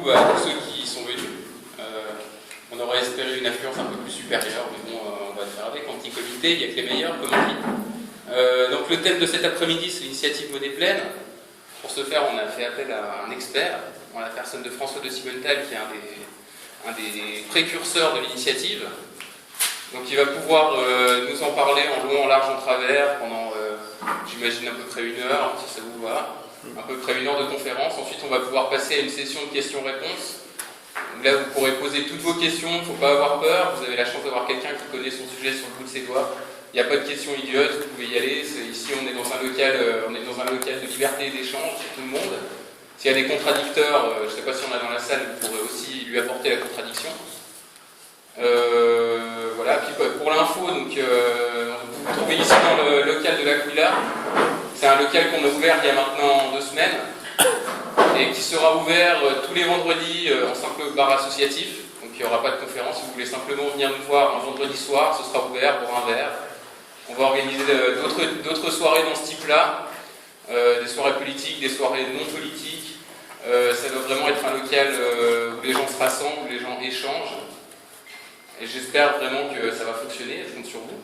beaucoup à tous ceux qui sont venus. On aurait espéré une affluence un peu plus supérieure, mais bon, on va le faire avec. En petit comité, il n'y a que les meilleurs, comme on dit. Donc le thème de cet après-midi, c'est l'initiative Monnaie Pleine. Pour ce faire, on a fait appel à un expert, en la personne de François de Simontal, qui est un des précurseurs de l'initiative. Donc il va pouvoir nous en parler en long, en large, en travers, pendant, j'imagine, à peu près 1 heure, si ça vous va. À peu près 1 heure de conférence. Ensuite, on va pouvoir passer à une session de questions-réponses. Là, vous pourrez poser toutes vos questions, il ne faut pas avoir peur. Vous avez la chance d'avoir quelqu'un qui connaît son sujet sur le bout de ses doigts. Il n'y a pas de questions idiotes, vous pouvez y aller. Ici, on est dans un local de liberté et d'échange pour tout le monde. S'il y a des contradicteurs, je ne sais pas si on a dans la salle, vous pourrez aussi lui apporter la contradiction. Voilà. Puis pour l'info, donc, vous vous trouvez ici dans le local de l'Aquila. C'est un local qu'on a ouvert il y a maintenant 2 semaines et qui sera ouvert tous les vendredis en simple bar associatif. Donc il n'y aura pas de conférence. Si vous voulez simplement venir nous voir un vendredi soir, ce sera ouvert pour un verre. On va organiser d'autres soirées dans ce type-là, des soirées politiques, des soirées non politiques. Ça doit vraiment être un local où les gens se rassemblent, où les gens échangent. Et j'espère vraiment que ça va fonctionner, je compte sur vous.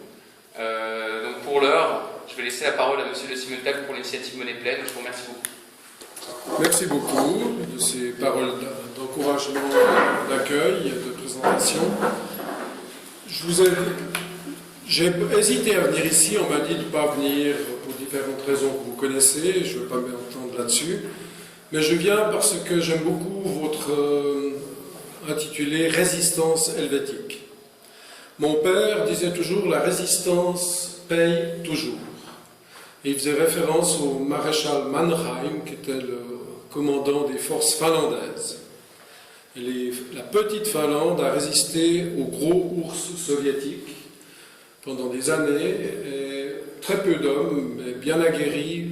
Donc pour l'heure, je vais laisser la parole à M. de Simontal pour l'initiative Monnaie Pleine. Je vous remercie beaucoup. Merci beaucoup de ces paroles d'encouragement, d'accueil, de présentation. J'ai hésité à venir ici, on m'a dit de ne pas venir pour différentes raisons que vous connaissez, je ne veux pas m'entendre là-dessus. Mais je viens parce que j'aime beaucoup votre intitulé « Résistance helvétique ». Mon père disait toujours « la résistance paye toujours ». Et il faisait référence au maréchal Mannerheim, qui était le commandant des forces finlandaises. Et la petite Finlande a résisté aux gros ours soviétiques pendant des années, et très peu d'hommes, mais bien aguerris,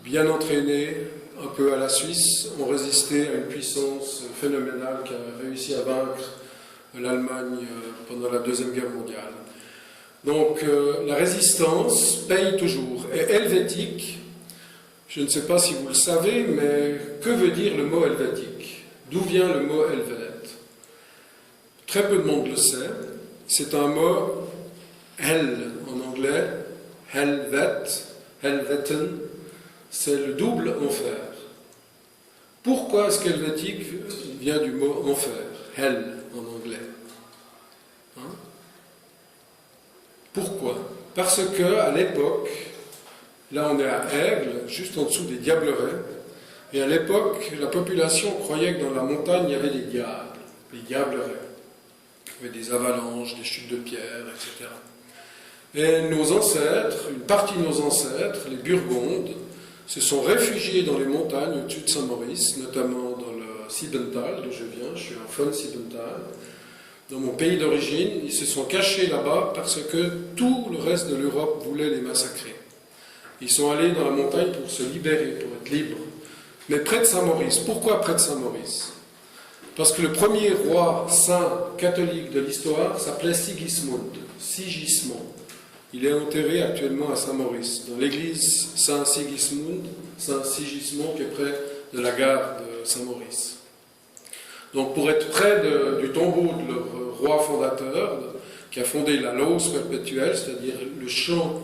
bien entraînés, un peu à la Suisse, ont résisté à une puissance phénoménale qui a réussi à vaincre l'Allemagne pendant la Deuxième Guerre mondiale. Donc la résistance paye toujours. Et helvétique, je ne sais pas si vous le savez, mais que veut dire le mot helvétique? D'où vient le mot helvète? Très peu de monde le sait. C'est un mot hell en anglais, helvet, helveten, c'est le double enfer. Pourquoi est-ce qu'helvétique vient du mot enfer, hell en anglais? Pourquoi? Parce qu'à l'époque, là on est à Aigle, juste en dessous des Diablerets, et à l'époque, la population croyait que dans la montagne, il y avait des diables, les Diablerets. Il y avait des avalanches, des chutes de pierres, etc. Et nos ancêtres, une partie de nos ancêtres, les Burgondes, se sont réfugiés dans les montagnes au-dessus de Saint-Maurice, notamment dans le Siebental, d'où je viens, je suis un von Siebental. Dans mon pays d'origine, ils se sont cachés là-bas parce que tout le reste de l'Europe voulait les massacrer. Ils sont allés dans la montagne pour se libérer, pour être libres. Mais près de Saint-Maurice. Pourquoi près de Saint-Maurice? Parce que le premier roi saint catholique de l'histoire s'appelait Sigismund. Il est enterré actuellement à Saint-Maurice, dans l'église Saint-Sigismund qui est près de la gare de Saint-Maurice. Donc pour être près du tombeau de leur roi fondateur, qui a fondé la Lose perpétuelle, c'est-à-dire le chant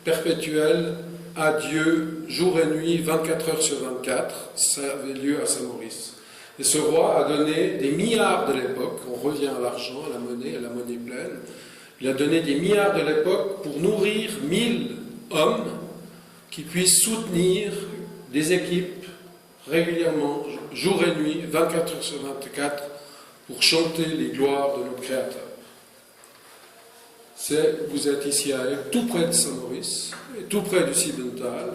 perpétuel à Dieu, jour et nuit, 24 heures sur 24, ça avait lieu à Saint-Maurice. Et ce roi a donné des milliards de l'époque, on revient à l'argent, à la monnaie pleine, il a donné des milliards de l'époque pour nourrir 1000 hommes qui puissent soutenir des équipes régulièrement, jour et nuit, 24 heures sur 24, pour chanter les gloires de notre Créateur. Vous êtes ici à Aigle, tout près de Saint-Maurice, tout près du Siebental,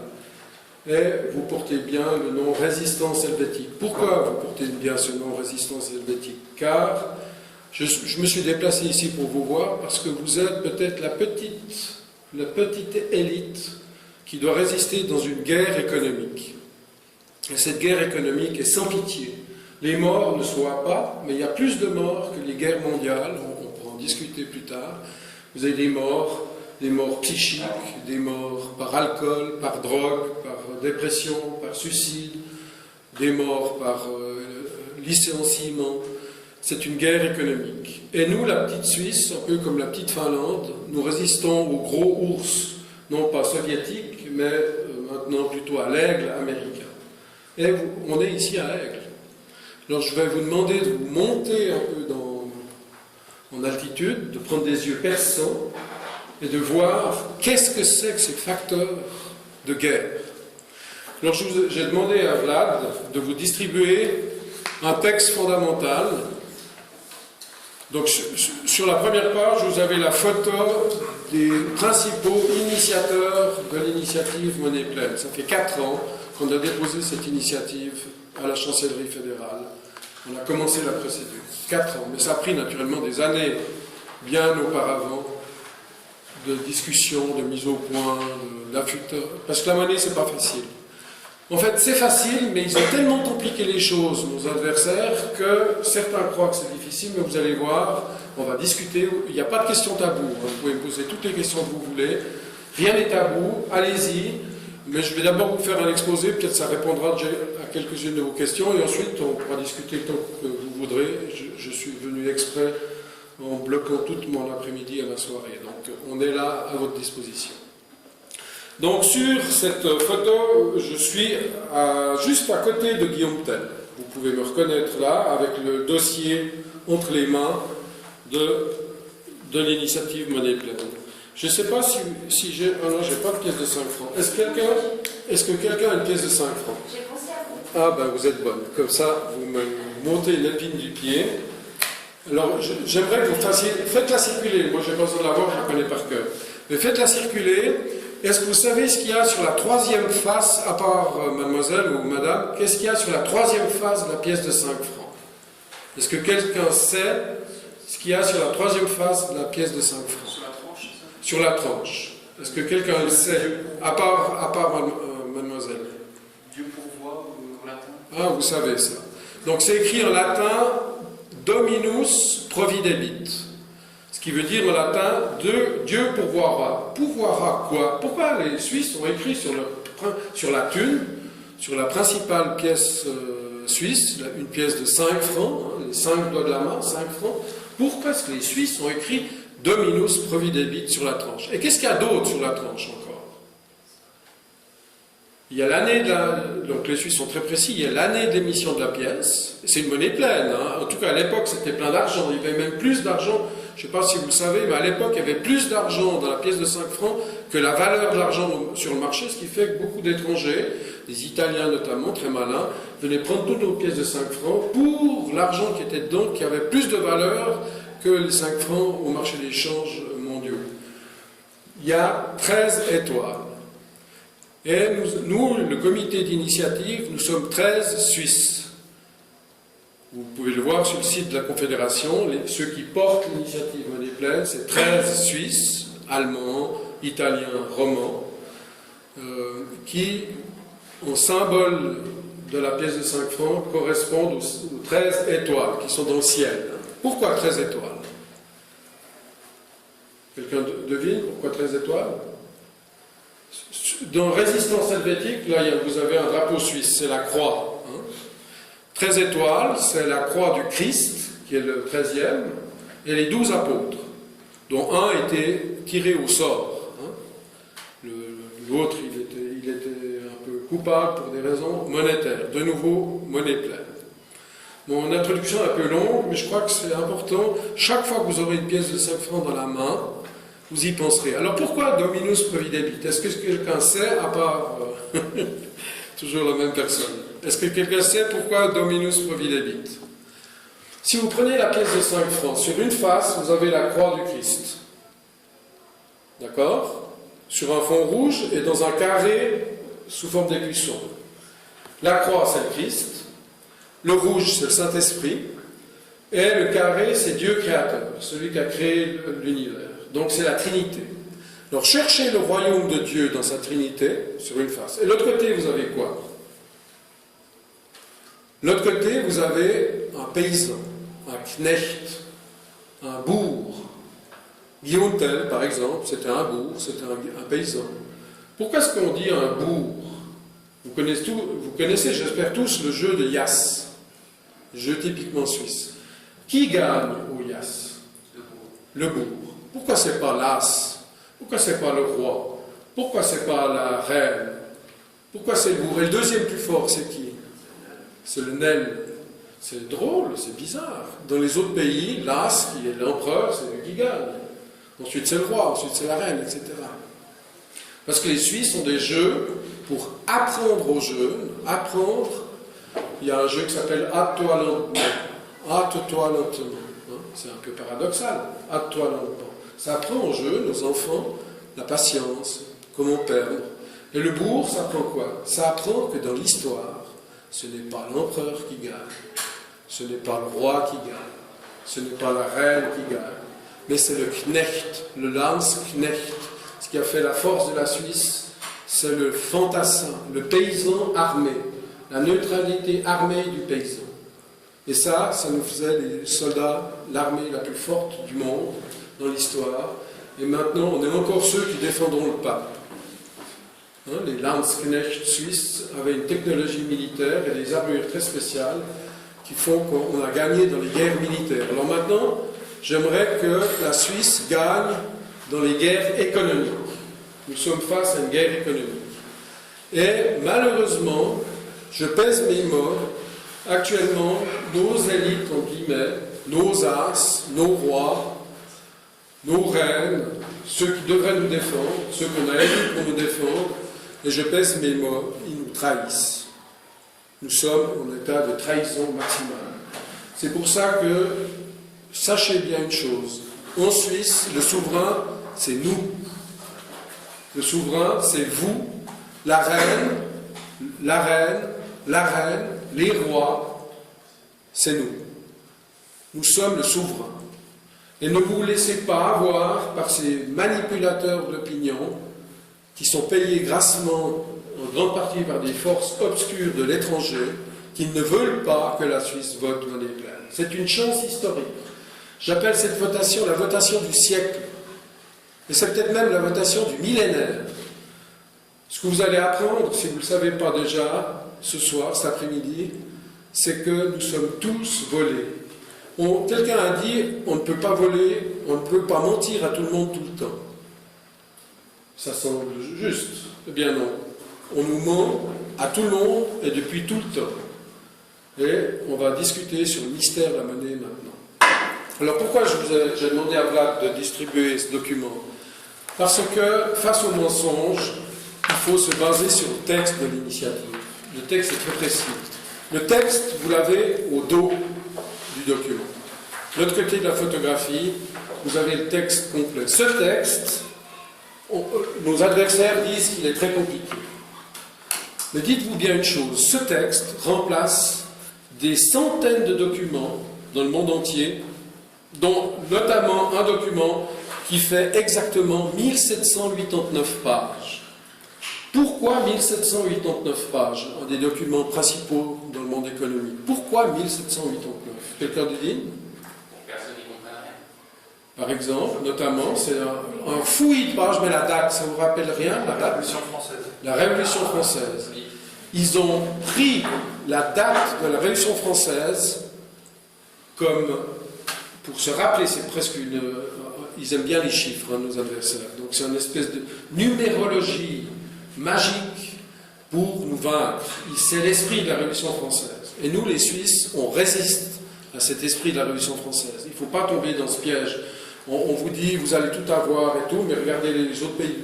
et vous portez bien le nom Résistance helvétique. Pourquoi vous portez bien ce nom Résistance helvétique? Car je me suis déplacé ici pour vous voir, parce que vous êtes peut-être la petite élite qui doit résister dans une guerre économique. Et cette guerre économique est sans pitié. Les morts ne se voient pas, mais il y a plus de morts que les guerres mondiales, on pourra en discuter plus tard. Vous avez des morts psychiques, des morts par alcool, par drogue, par dépression, par suicide, des morts par licenciements, c'est une guerre économique. Et nous, la petite Suisse, un peu comme la petite Finlande, nous résistons au gros ours, non pas soviétique, mais maintenant plutôt à l'aigle américain. Et on est ici à Aigle. Alors je vais vous demander de vous monter un peu en altitude, de prendre des yeux perçants et de voir qu'est-ce que c'est que ces facteurs de guerre. Alors j'ai demandé à Vlad de vous distribuer un texte fondamental. Donc sur la première page, vous avez la photo des principaux initiateurs de l'initiative Monnaie Pleine. Ça fait 4 ans qu'on a déposé cette initiative à la Chancellerie fédérale. On a commencé la procédure. 4 ans, mais ça a pris naturellement des années bien auparavant de discussion, de mise au point, d'affûtage, parce que la monnaie, c'est pas facile. En fait, c'est facile, mais ils ont tellement compliqué les choses, nos adversaires, que certains croient que c'est difficile, mais vous allez voir, on va discuter, il n'y a pas de questions tabou, vous pouvez me poser toutes les questions que vous voulez, rien n'est tabou, allez-y, mais je vais d'abord vous faire un exposé, peut-être ça répondra à quelques-unes de vos questions, et ensuite on pourra discuter tant que vous voudrez. Je suis venu exprès en bloquant tout mon après-midi et ma soirée. Donc on est là à votre disposition. Donc sur cette photo, je suis juste à côté de Guillaume Tell. Vous pouvez me reconnaître là, avec le dossier entre les mains de l'initiative Monnaie Pleine. Je ne sais pas si j'ai... Ah non, j'ai pas de pièce de 5 francs. Est-ce que quelqu'un a une pièce de 5 francs? J'ai pensé à vous. Ah ben vous êtes bonne. Comme ça, vous me montez l'épine du pied. Alors, j'aimerais que vous fassiez... Faites-la circuler. Moi, j'ai pas besoin de la voir, je la connais par cœur. Mais faites-la circuler. Est-ce que vous savez ce qu'il y a sur la 3e face, à part mademoiselle ou madame, qu'est-ce qu'il y a sur la 3e face de la pièce de 5 francs? Est-ce que quelqu'un sait ce qu'il y a sur la 3e face de la pièce de 5 francs? Sur la tranche, c'est ça? Sur la tranche. Est-ce que quelqu'un le sait, à part mademoiselle? Dieu pourvoit au latin. Ah, vous savez ça. Donc c'est écrit en latin Dominus providebit. Ce qui veut dire en latin Dieu pourvoira. Pourvoira quoi? Pourquoi les Suisses ont écrit sur la thune, sur la principale pièce suisse, une pièce de 5 francs, hein, les 5 doigts de la main, 5 francs, pourquoi est-ce que les Suisses ont écrit Dominus providebit sur la tranche? Et qu'est-ce qu'il y a d'autre sur la tranche encore? Il y a l'année donc les Suisses sont très précis, il y a l'année d'émission de la pièce, c'est une monnaie pleine, hein. En tout cas à l'époque c'était plein d'argent, il y avait même plus d'argent, je ne sais pas si vous le savez, mais à l'époque il y avait plus d'argent dans la pièce de 5 francs que la valeur de l'argent sur le marché, ce qui fait que beaucoup d'étrangers, des Italiens notamment, très malins, venaient prendre toutes nos pièces de 5 francs pour l'argent qui était dedans, qui avait plus de valeur que les 5 francs au marché des changes mondiaux. Il y a 13 étoiles. Et nous, le comité d'initiative, nous sommes 13 Suisses. Vous pouvez le voir sur le site de la Confédération, ceux qui portent l'initiative Monnaie Pleine, c'est 13 Suisses, Allemands, Italiens, Romans, qui, au symbole de la pièce de 5 francs, correspondent aux 13 étoiles qui sont dans le ciel. Pourquoi 13 étoiles? Quelqu'un devine pourquoi 13 étoiles? Dans Résistance helvétique, là vous avez un drapeau suisse, c'est la croix. Hein. 13 étoiles, c'est la croix du Christ, qui est le 13e, et les 12 apôtres, dont un était tiré au sort. Hein. L'autre, il était un peu coupable pour des raisons monétaires. De nouveau, monnaie pleine. Mon introduction est un peu longue, mais je crois que c'est important. Chaque fois que vous aurez une pièce de 5 francs dans la main, vous y penserez. Alors pourquoi Dominus providebit? Est-ce que quelqu'un sait, à part toujours la même personne? Est-ce que quelqu'un sait pourquoi Dominus providebit? Si vous prenez la pièce de 5 francs, sur une face, vous avez la croix du Christ. D'accord? Sur un fond rouge et dans un carré sous forme d'écusson. La croix, c'est le Christ. Le rouge, c'est le Saint-Esprit. Et le carré, c'est Dieu créateur, celui qui a créé l'univers. Donc c'est la Trinité. Alors cherchez le royaume de Dieu dans sa Trinité, sur une face. Et l'autre côté, vous avez quoi? L'autre côté, vous avez un paysan, un knecht, un bourg. Guillaume Tell, par exemple, c'était un bourg, c'était un paysan. Pourquoi est-ce qu'on dit un bourg? Vous connaissez, j'espère tous, le jeu de Yas. jeu typiquement suisse. Qui gagne au Yas? Le bourg. Pourquoi c'est pas l'as? Pourquoi c'est pas le roi? Pourquoi c'est pas la reine? Pourquoi c'est le bourg? Et le deuxième plus fort, c'est qui? C'est le naine. C'est drôle, c'est bizarre. Dans les autres pays, l'as, qui est l'empereur, c'est lui qui gagne. Ensuite, c'est le roi, ensuite, c'est la reine, etc. Parce que les Suisses ont des jeux pour apprendre aux jeunes, apprendre. Il y a un jeu qui s'appelle Hâte-toi lentement. Hâte-toi lentement. C'est un peu paradoxal. Hâte-toi lentement. Ça apprend aux jeunes, aux enfants, la patience, comment perdre. Et le bourg, ça apprend quoi? Ça apprend que dans l'histoire, ce n'est pas l'empereur qui gagne, ce n'est pas le roi qui gagne, ce n'est pas la reine qui gagne, mais c'est le Knecht, le Landsknecht. Ce qui a fait la force de la Suisse, c'est le fantassin, le paysan armé, la neutralité armée du paysan. Et ça nous faisait les soldats, l'armée la plus forte du monde dans l'histoire. Et maintenant, on est encore ceux qui défendront le pape. Les Landsknechts suisses avaient une technologie militaire et des armures très spéciales qui font qu'on a gagné dans les guerres militaires. Alors maintenant, j'aimerais que la Suisse gagne dans les guerres économiques. Nous sommes face à une guerre économique. Et malheureusement, je pèse mes mots, actuellement, nos élites, en guillemets, nos as, nos rois, nos reines, ceux qui devraient nous défendre, ceux qu'on a élus pour nous défendre, et je pèse mes mots, ils nous trahissent. Nous sommes en état de trahison maximale. C'est pour ça que, sachez bien une chose, en Suisse, le souverain, c'est nous. Le souverain, c'est vous, la reine, les rois, c'est nous. Nous sommes le souverain. Et ne vous laissez pas avoir par ces manipulateurs d'opinion qui sont payés grassement en grande partie par des forces obscures de l'étranger qui ne veulent pas que la Suisse vote monnaie pleine. C'est une chance historique. J'appelle cette votation la votation du siècle. Et c'est peut-être même la votation du millénaire. Ce que vous allez apprendre, si vous ne le savez pas déjà, ce soir, cet après-midi, c'est que nous sommes tous volés. Quelqu'un a dit, on ne peut pas voler, on ne peut pas mentir à tout le monde tout le temps. Ça semble juste. Eh bien non. On nous ment à tout le monde et depuis tout le temps. Et on va discuter sur le mystère de la monnaie maintenant. Alors pourquoi j'ai demandé à Vlad de distribuer ce document? Parce que, face au mensonge, il faut se baser sur le texte de l'initiative. Le texte est très précis. Le texte, vous l'avez au dos du document. De l'autre côté de la photographie, vous avez le texte complet. Ce texte, nos adversaires disent qu'il est très compliqué. Mais dites-vous bien une chose, ce texte remplace des centaines de documents dans le monde entier, dont notamment un document qui fait exactement 1789 pages. Pourquoi 1789 pages, un des documents principaux dans le monde économique? Pourquoi 1789? Quelqu'un devine? Personne n'y comprend rien. Par exemple, notamment, c'est un fouillis de pages, mais la date, ça vous rappelle rien, la date? La Révolution française. La Révolution française. Ils ont pris la date de la Révolution française comme, pour se rappeler, c'est presque une... Ils aiment bien les chiffres, hein, nos adversaires. Donc c'est une espèce de numérologie magique pour nous vaincre. C'est l'esprit de la Révolution française. Et nous, les Suisses, on résiste à cet esprit de la Révolution française. Il ne faut pas tomber dans ce piège. On vous dit, vous allez tout avoir et tout, mais regardez les autres pays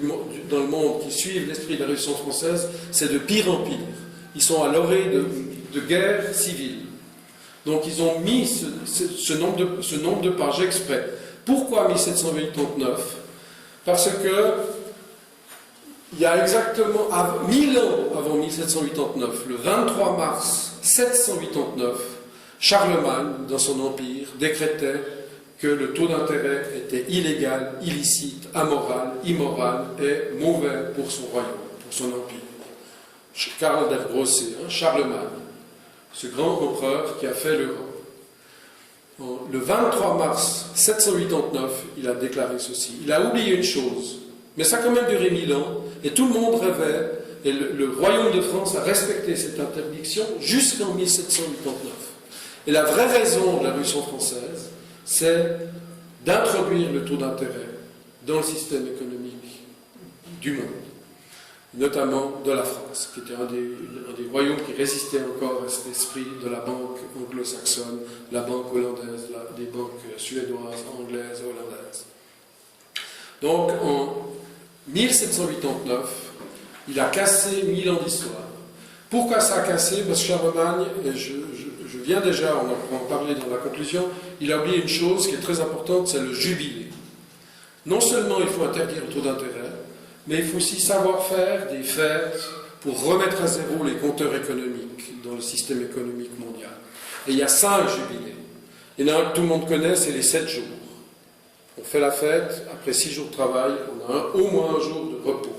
dans le monde qui suivent l'esprit de la Révolution française, c'est de pire en pire. Ils sont à l'orée de guerre civile. Donc ils ont mis ce nombre de pages exprès. Pourquoi 1789? Parce que il y a exactement 1000 ans avant 1789, le 23 mars 789, Charlemagne, dans son empire, décrétait que le taux d'intérêt était illégal, illicite, amoral, immoral et mauvais pour son royaume, pour son empire. Karl der Grosse, Charlemagne, ce grand empereur qui a fait l'Europe. Le 23 mars 789, il a déclaré ceci. Il a oublié une chose, mais ça a quand même duré 1000 ans, et tout le monde rêvait, et le royaume de France a respecté cette interdiction jusqu'en 1789. Et la vraie raison de la Révolution française, c'est d'introduire le taux d'intérêt dans le système économique du monde, notamment de la France, qui était un des royaumes qui résistait encore à cet esprit de la banque anglo-saxonne, la banque hollandaise, des banques suédoises, anglaises, hollandaises. Donc en 1789, il a cassé 1000 ans d'histoire. Pourquoi ça a cassé? Parce que Charlemagne, et je viens déjà, on en parler dans la conclusion, il a oublié une chose qui est très importante, c'est le jubilé. Non seulement il faut interdire le taux d'intérêt, mais il faut aussi savoir faire des fêtes pour remettre à zéro les compteurs économiques dans le système économique mondial. Et il y a 5 jubilés. Il y en a un que tout le monde connaît, c'est les 7 jours. On fait la fête, après 6 jours de travail, on a au moins un jour de repos.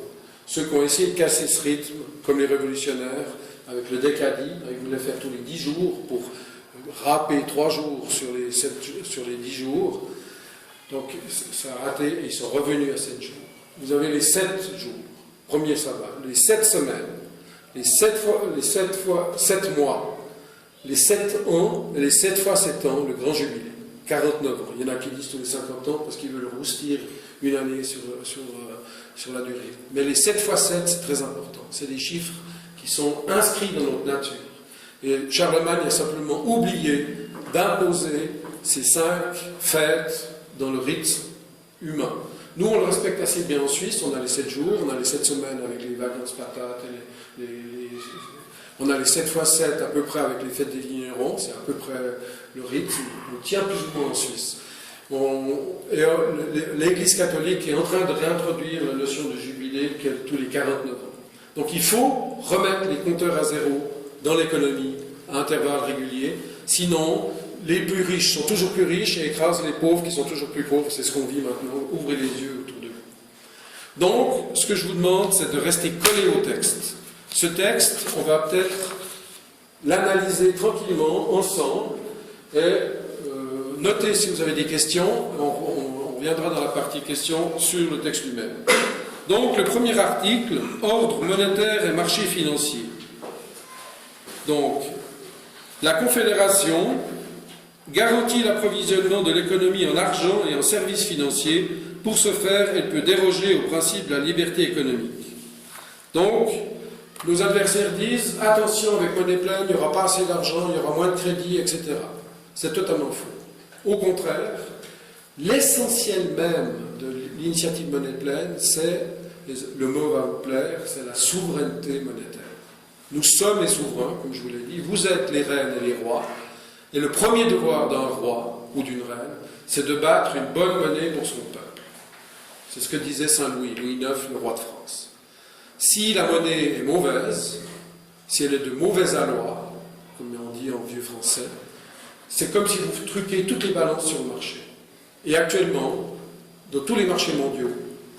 Ceux qui ont essayé de casser ce rythme, comme les révolutionnaires, avec le décadi, ils voulaient faire tous les 10 jours pour râper 3 jours sur les 10 jours. Donc ça a raté et ils sont revenus à 7 jours. Vous avez les 7 jours, premier sabbat, les 7 semaines, les 7 mois, les 7 ans, et les 7 fois 7 ans, le grand jubilé, 49 ans. Il y en a qui disent tous les 50 ans parce qu'ils veulent roustir une année sur la durée. Mais les 7 fois 7, c'est très important. C'est des chiffres qui sont inscrits dans notre nature. Et Charlemagne a simplement oublié d'imposer ces 5 fêtes dans le rythme humain. Nous, on le respecte assez bien en Suisse. On a les 7 jours, on a les 7 semaines avec les vacances patates, on a les 7 fois 7 à peu près avec les fêtes des vignerons. C'est à peu près le rythme. On tient plus ou moins en Suisse. L'Église catholique est en train de réintroduire la notion de jubilé tous les 49 ans. Donc il faut remettre les compteurs à zéro dans l'économie à intervalles réguliers. Sinon, les plus riches sont toujours plus riches et écrasent les pauvres qui sont toujours plus pauvres. C'est ce qu'on vit maintenant. Ouvrez les yeux autour de vous. Donc, ce que je vous demande, c'est de rester collé au texte. Ce texte, on va peut-être l'analyser tranquillement, ensemble, et notez si vous avez des questions. On reviendra dans la partie questions sur le texte lui-même. Donc, le premier article, ordre monétaire et marché financier. Donc, la Confédération garantit l'approvisionnement de l'économie en argent et en services financiers. Pour ce faire, elle peut déroger au principe de la liberté économique. Donc, nos adversaires disent, attention, avec monnaie pleine, il n'y aura pas assez d'argent, il y aura moins de crédit, etc. C'est totalement faux. Au contraire, l'essentiel même de l'initiative monnaie pleine, c'est, le mot va vous plaire, c'est la souveraineté monétaire. Nous sommes les souverains, comme je vous l'ai dit, vous êtes les reines et les rois, et le premier devoir d'un roi ou d'une reine, c'est de battre une bonne monnaie pour son peuple. C'est ce que disait Saint Louis, Louis IX, le roi de France. Si la monnaie est mauvaise, si elle est de mauvais aloi, comme on dit en vieux français, c'est comme si vous truquez toutes les balances sur le marché. Et actuellement, dans tous les marchés mondiaux,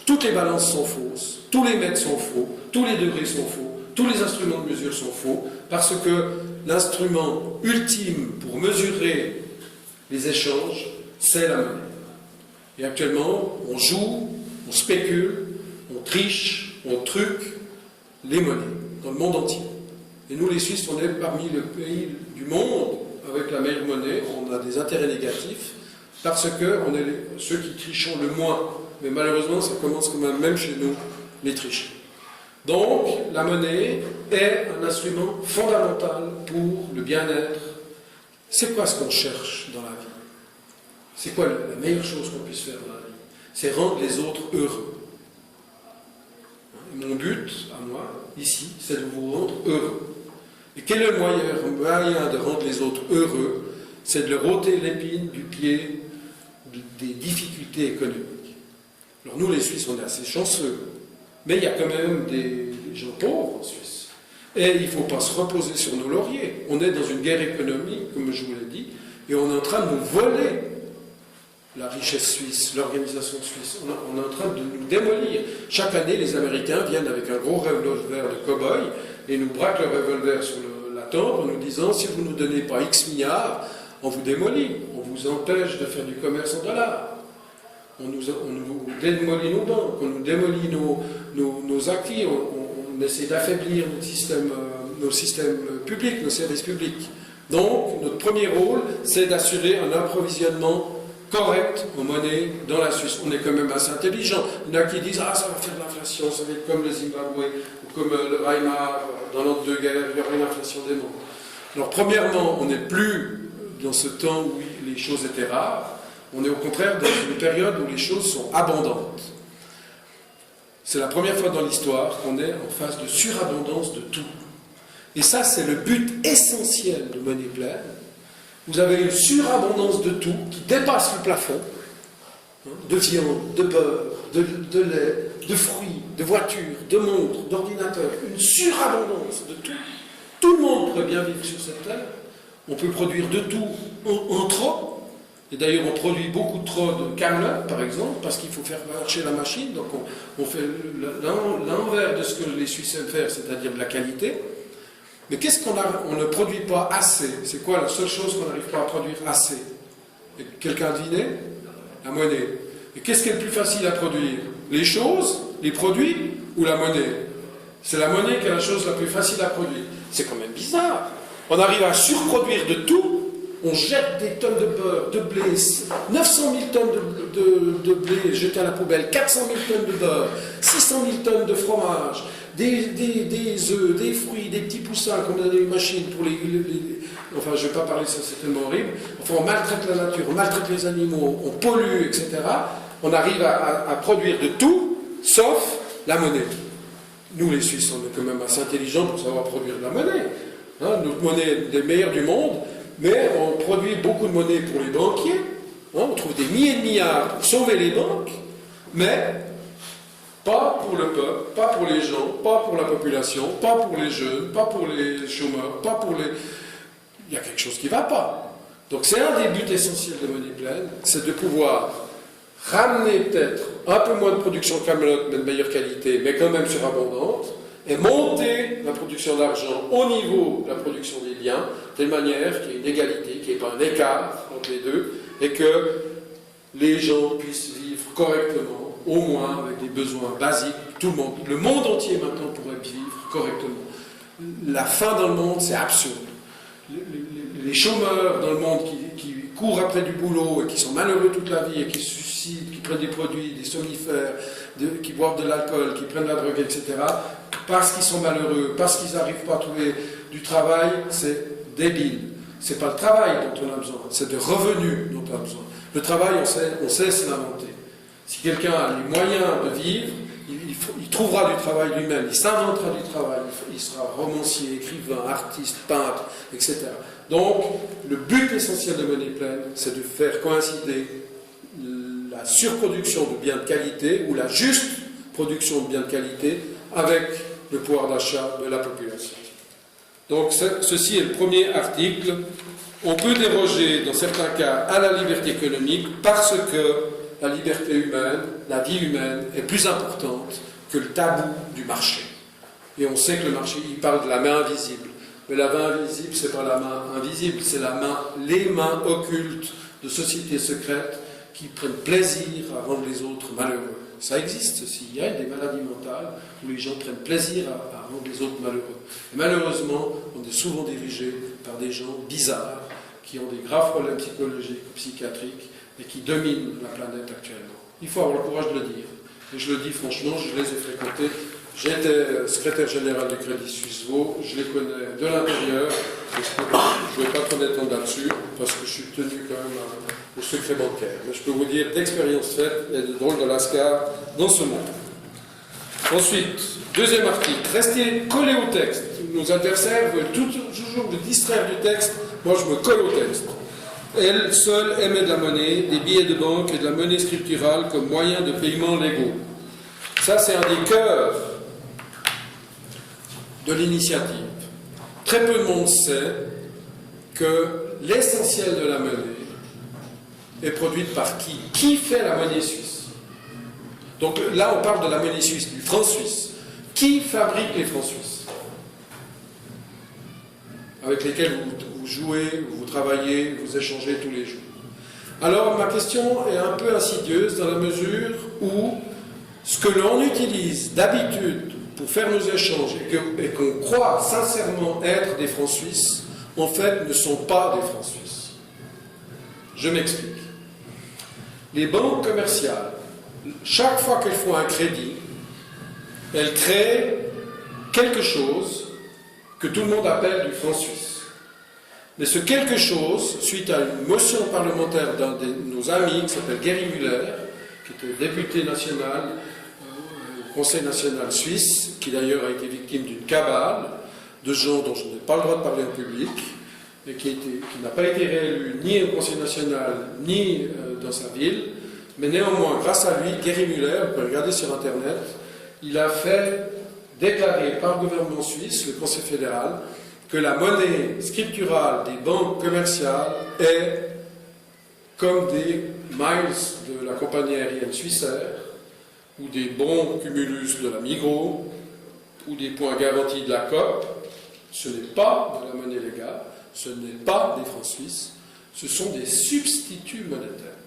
toutes les balances sont fausses, tous les mètres sont faux, tous les degrés sont faux, tous les instruments de mesure sont faux, parce que l'instrument ultime pour mesurer les échanges, c'est la monnaie. Et actuellement, on joue, on spécule, on triche, on truque les monnaies dans le monde entier. Et nous, les Suisses, on est parmi les pays du monde avec la meilleure monnaie. On a des intérêts négatifs parce qu'on est ceux qui trichons le moins. Mais malheureusement, ça commence quand même chez nous, les tricheries. Donc, la monnaie est un instrument fondamental pour le bien-être. C'est quoi ce qu'on cherche dans la vie? C'est quoi la meilleure chose qu'on puisse faire dans la vie? C'est rendre les autres heureux. Mon but, à moi, ici, c'est de vous rendre heureux. Et quel est le moyen de rendre les autres heureux? C'est de leur ôter l'épine du pied des difficultés économiques. Alors nous, les Suisses, on est assez chanceux. Mais il y a quand même des gens pauvres en Suisse. Et il ne faut pas se reposer sur nos lauriers. On est dans une guerre économique, comme je vous l'ai dit, et on est en train de nous voler la richesse suisse, l'organisation suisse. On est en train de nous démolir. Chaque année, les Américains viennent avec un gros revolver de cow-boy et nous braquent le revolver sur la tempe en nous disant, si vous ne nous donnez pas X milliards, on vous démolit, on vous empêche de faire du commerce en dollars. On nous démolit nos banques, on nous démolit nos acquis, on essaie d'affaiblir nos systèmes publics, nos services publics. Donc, notre premier rôle, c'est d'assurer un approvisionnement correct en monnaie dans la Suisse. On est quand même assez intelligent. Il y en a qui disent « Ah, ça va faire de l'inflation, ça va être comme le Zimbabwe ou comme le Weimar dans l'entre-deux-guerres, il y aura une inflation des mondes. » Alors, premièrement, on n'est plus dans ce temps où les choses étaient rares. On est au contraire dans une période où les choses sont abondantes. C'est la première fois dans l'histoire qu'on est en phase de surabondance de tout. Et ça, c'est le but essentiel de monnaie pleine. Vous avez une surabondance de tout qui dépasse le plafond, de viande, de beurre, de lait, de fruits, de voitures, de montres, d'ordinateurs. Une surabondance de tout. Tout le monde pourrait bien vivre sur cette terre. On peut produire de tout en trop. Et d'ailleurs, on produit beaucoup trop de camelot, par exemple, parce qu'il faut faire marcher la machine. Donc on fait l'envers de ce que les Suisses aiment faire, c'est-à-dire de la qualité. Mais qu'est-ce qu'on ne produit pas assez? C'est quoi la seule chose qu'on n'arrive pas à produire assez? Quelqu'un a deviné? La monnaie. Et qu'est-ce qui est le plus facile à produire? Les choses, les produits ou la monnaie? C'est la monnaie qui est la chose la plus facile à produire. C'est quand même bizarre. On arrive à surproduire de tout. On jette des tonnes de beurre, de blé, 900 000 tonnes de blé jetées à la poubelle, 400 000 tonnes de beurre, 600 000 tonnes de fromage, des œufs, des fruits, des petits poussins, comme dans les machines pour les... Enfin, je ne vais pas parler de ça, c'est tellement horrible. Enfin, on maltraite la nature, on maltraite les animaux, on pollue, etc. On arrive à produire de tout, sauf la monnaie. Nous, les Suisses, on est quand même assez intelligents pour savoir produire de la monnaie. Hein, notre monnaie est des meilleures du monde. Mais on produit beaucoup de monnaie pour les banquiers, on trouve des milliers de milliards pour sauver les banques, mais pas pour le peuple, pas pour les gens, pas pour la population, pas pour les jeunes, pas pour les chômeurs, pas pour les... Il y a quelque chose qui ne va pas. Donc c'est un des buts essentiels de monnaie pleine, c'est de pouvoir ramener peut-être un peu moins de production de camelote, mais de meilleure qualité, mais quand même surabondante, et monter la production d'argent au niveau de la production des biens, de telle manière qu'il y ait une égalité, qu'il n'y ait pas un écart entre les deux, et que les gens puissent vivre correctement, au moins avec des besoins basiques. Tout le monde, le monde entier maintenant pourrait vivre correctement. La faim dans le monde, c'est absurde. Les chômeurs dans le monde qui courent après du boulot et qui sont malheureux toute la vie et qui se suicident, qui prennent des produits, des somnifères, qui boivent de l'alcool, qui prennent de la drogue, etc., parce qu'ils sont malheureux, parce qu'ils n'arrivent pas à trouver du travail, c'est débile. Ce n'est pas le travail dont on a besoin, c'est de revenus dont on a besoin. Le travail, on sait se l'inventer. Si quelqu'un a les moyens de vivre, il trouvera du travail lui-même, il s'inventera du travail, il sera romancier, écrivain, artiste, peintre, etc. Donc, le but essentiel de monnaie pleine, c'est de faire coïncider la surproduction de biens de qualité ou la juste production de biens de qualité avec le pouvoir d'achat de la population. Donc ceci est le premier article. On peut déroger dans certains cas à la liberté économique parce que la liberté humaine, la vie humaine est plus importante que le tabou du marché. Et on sait que le marché, il parle de la main invisible. Mais la main invisible, ce n'est pas la main invisible, c'est les mains occultes de sociétés secrètes qui prennent plaisir à rendre les autres malheureux. Ça existe, ceci. Il y a des maladies mentales où les gens prennent plaisir à rendre les autres malheureux. Et malheureusement, on est souvent dirigé par des gens bizarres qui ont des graves problèmes psychologiques ou psychiatriques et qui dominent la planète actuellement. Il faut avoir le courage de le dire. Et je le dis franchement, je les ai fréquentés. J'étais secrétaire général du Crédit Suisse Vaud, je les connais de l'intérieur. Je ne vais pas trop m'étendre là-dessus parce que je suis tenu quand même au secret bancaire. Mais je peux vous dire d'expérience faite et de drôles de lascar dans ce monde. Ensuite, deuxième article, restez collés au texte. Nos adversaires veulent toujours nous distraire du texte. Moi, je me colle au texte. Elle seule émet de la monnaie, des billets de banque et de la monnaie scripturale comme moyen de paiement légaux. Ça, c'est un des cœurs de l'initiative. Très peu de monde sait que l'essentiel de la monnaie est produite par qui? Qui fait la monnaie suisse? Donc là, on parle de la monnaie suisse, du franc suisse. Qui fabrique les francs suisses? Avec lesquels vous jouez, vous travaillez, vous échangez tous les jours. Alors, ma question est un peu insidieuse dans la mesure où ce que l'on utilise d'habitude pour faire nos échanges et qu'on croit sincèrement être des francs suisses, en fait, ne sont pas des francs suisses. Je m'explique. Les banques commerciales, chaque fois qu'elles font un crédit, elles créent quelque chose que tout le monde appelle du franc suisse. Mais ce quelque chose, suite à une motion parlementaire d'un de nos amis qui s'appelle Gary Müller, qui était député national au Conseil national suisse, qui d'ailleurs a été victime d'une cabale de gens dont je n'ai pas le droit de parler en public, et qui n'a pas été réélu ni au Conseil national, ni dans sa ville, mais néanmoins, grâce à lui, Gary Müller, vous pouvez regarder sur Internet, il a fait déclarer par le gouvernement suisse, le Conseil fédéral, que la monnaie scripturale des banques commerciales est comme des miles de la compagnie aérienne Swissair, ou des bons cumulus de la Migros, ou des points garantis de la COP. Ce n'est pas de la monnaie légale, ce n'est pas des francs suisses, ce sont des substituts monétaires.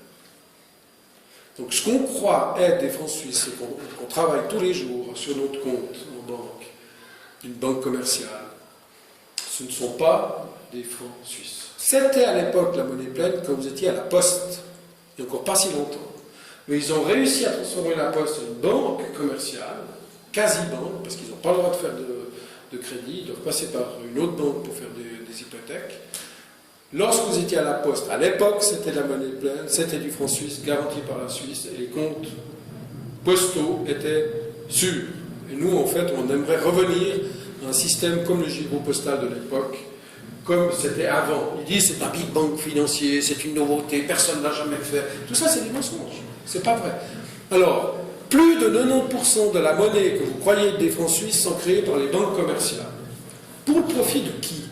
Donc ce qu'on croit être des francs suisses, et qu'on travaille tous les jours sur notre compte en banque, une banque commerciale, ce ne sont pas des francs suisses. C'était à l'époque la monnaie pleine quand vous étiez à la Poste, il n'y a encore pas si longtemps. Mais ils ont réussi à transformer la Poste en une banque commerciale, quasi-banque, parce qu'ils n'ont pas le droit de faire de crédit, ils doivent passer par une autre banque pour faire des hypothèques. Lorsque vous étiez à la Poste, à l'époque, c'était la monnaie pleine, c'était du franc suisse garanti par la Suisse, et les comptes postaux étaient sûrs. Et nous, en fait, on aimerait revenir à un système comme le giro postal de l'époque, comme c'était avant. Ils disent c'est un big bang financier, c'est une nouveauté, personne ne l'a jamais fait. Tout ça, c'est des mensonges. C'est pas vrai. Alors, plus de 90% de la monnaie que vous croyez des francs suisses sont créés par les banques commerciales. Pour le profit de qui?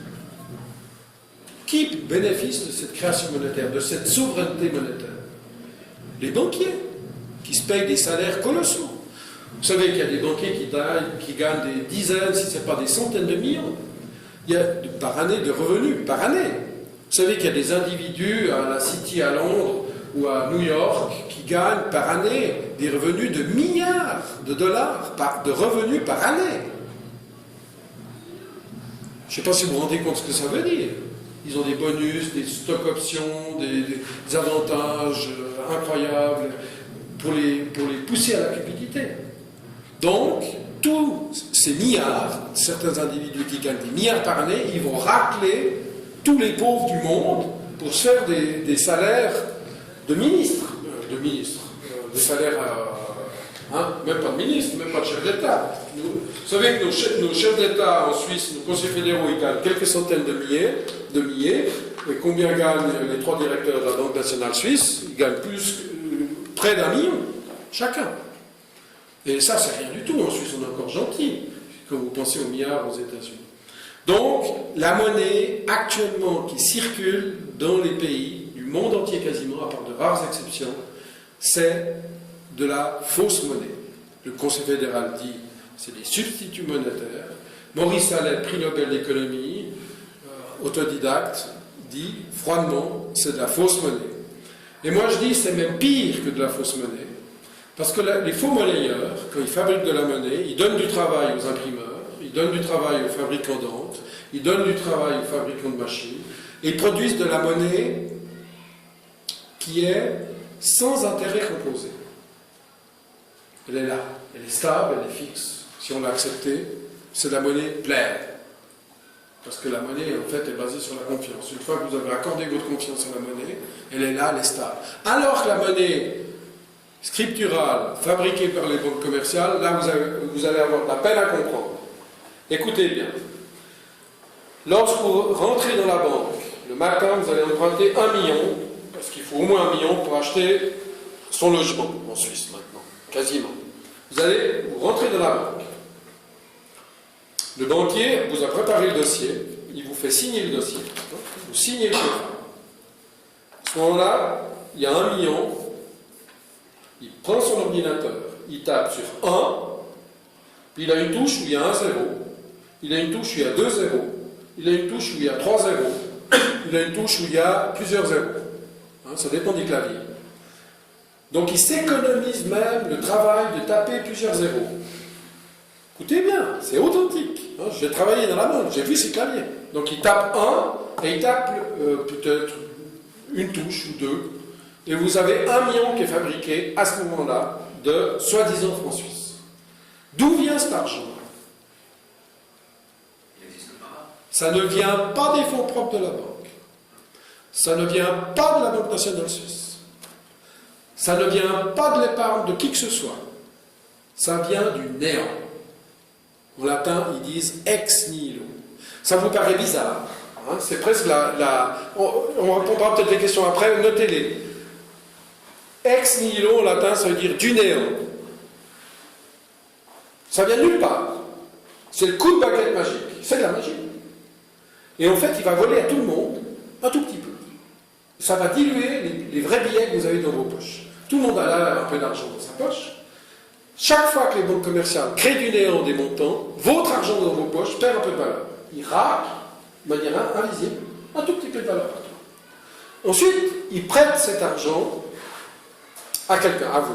Qui bénéficie de cette création monétaire, de cette souveraineté monétaire? Les banquiers, qui se payent des salaires colossaux. Vous savez qu'il y a des banquiers qui gagnent des dizaines, si ce n'est pas des centaines de millions, par année de revenus, par année. Vous savez qu'il y a des individus à la City à Londres ou à New York qui gagnent par année des revenus de milliards de dollars de revenus par année. Je ne sais pas si vous vous rendez compte ce que ça veut dire. Ils ont des bonus, des stock options, des avantages incroyables pour les pousser à la cupidité. Donc, tous ces milliards, certains individus qui gagnent des milliards par année, ils vont racler tous les pauvres du monde pour se faire des salaires de ministres. Des salaires, même pas de ministres, même pas de chefs d'État. Vous savez que nos chefs d'État en Suisse, nos conseils fédéraux, ils gagnent quelques centaines de milliers. Et combien gagnent les 3 directeurs de la Banque nationale suisse? Ils gagnent près d'1 million, chacun. Et ça, c'est rien du tout. En Suisse, on est encore gentil, quand vous pensez aux milliards aux États-Unis. Donc, la monnaie actuellement qui circule dans les pays du monde entier quasiment, à part de rares exceptions, c'est de la fausse monnaie. Le Conseil fédéral dit c'est des substituts monétaires. Maurice Allais, prix Nobel d'économie, autodidacte, dit froidement c'est de la fausse monnaie. Et moi je dis c'est même pire que de la fausse monnaie, parce que les faux monnayeurs, quand ils fabriquent de la monnaie, ils donnent du travail aux imprimeurs, ils donnent du travail aux fabricants d'encre, ils donnent du travail aux fabricants de machines, et ils produisent de la monnaie qui est sans intérêt composé. Elle est là, elle est stable, elle est fixe. Si on l'a acceptée, c'est de la monnaie pleine. Parce que la monnaie, en fait, est basée sur la confiance. Une fois que vous avez accordé votre confiance à la monnaie, elle est là, elle est stable. Alors que la monnaie scripturale, fabriquée par les banques commerciales, là, vous allez avoir de la peine à comprendre. Écoutez bien. Lorsque vous rentrez dans la banque, le matin, vous allez emprunter 1 million, parce qu'il faut au moins 1 million pour acheter son logement en Suisse maintenant, quasiment. Vous rentrez dans la banque. Le banquier vous a préparé le dossier, il vous fait signer le dossier, vous signez le contrat. À ce moment-là, il y a 1 million, il prend son ordinateur, il tape sur 1, puis il a une touche où il y a 1 0, il a une touche où il y a 2 0, il a une touche où il y a 3 0, il a une touche où il y a plusieurs zéros. Ça dépend du clavier. Donc il s'économise même le travail de taper plusieurs zéros. Écoutez bien, c'est authentique. J'ai travaillé dans la banque, j'ai vu ces claviers. Donc il tape 1, et il tape peut-être une touche ou deux, et vous avez 1 million qui est fabriqué à ce moment-là de soi-disant francs suisses. D'où vient cet argent? Il n'existe pas. Ça ne vient pas des fonds propres de la banque. Ça ne vient pas de la Banque nationale suisse. Ça ne vient pas de l'épargne de qui que ce soit. Ça vient du néant. En latin, ils disent ex nihilo. Ça vous paraît bizarre, hein? C'est presque on répondra peut-être les questions après, notez-les. Ex nihilo, en latin, ça veut dire du néant. Ça vient de nulle part. C'est le coup de baguette magique. C'est de la magie. Et en fait, il va voler à tout le monde, un tout petit peu. Ça va diluer les vrais billets que vous avez dans vos poches. Tout le monde a là un peu d'argent dans sa poche. Chaque fois que les banques commerciales créent du néant des montants, votre argent dans vos poches perd un peu de valeur. Il raque, de manière invisible, un tout petit peu de valeur partout. Ensuite, ils prêtent cet argent à quelqu'un, à vous.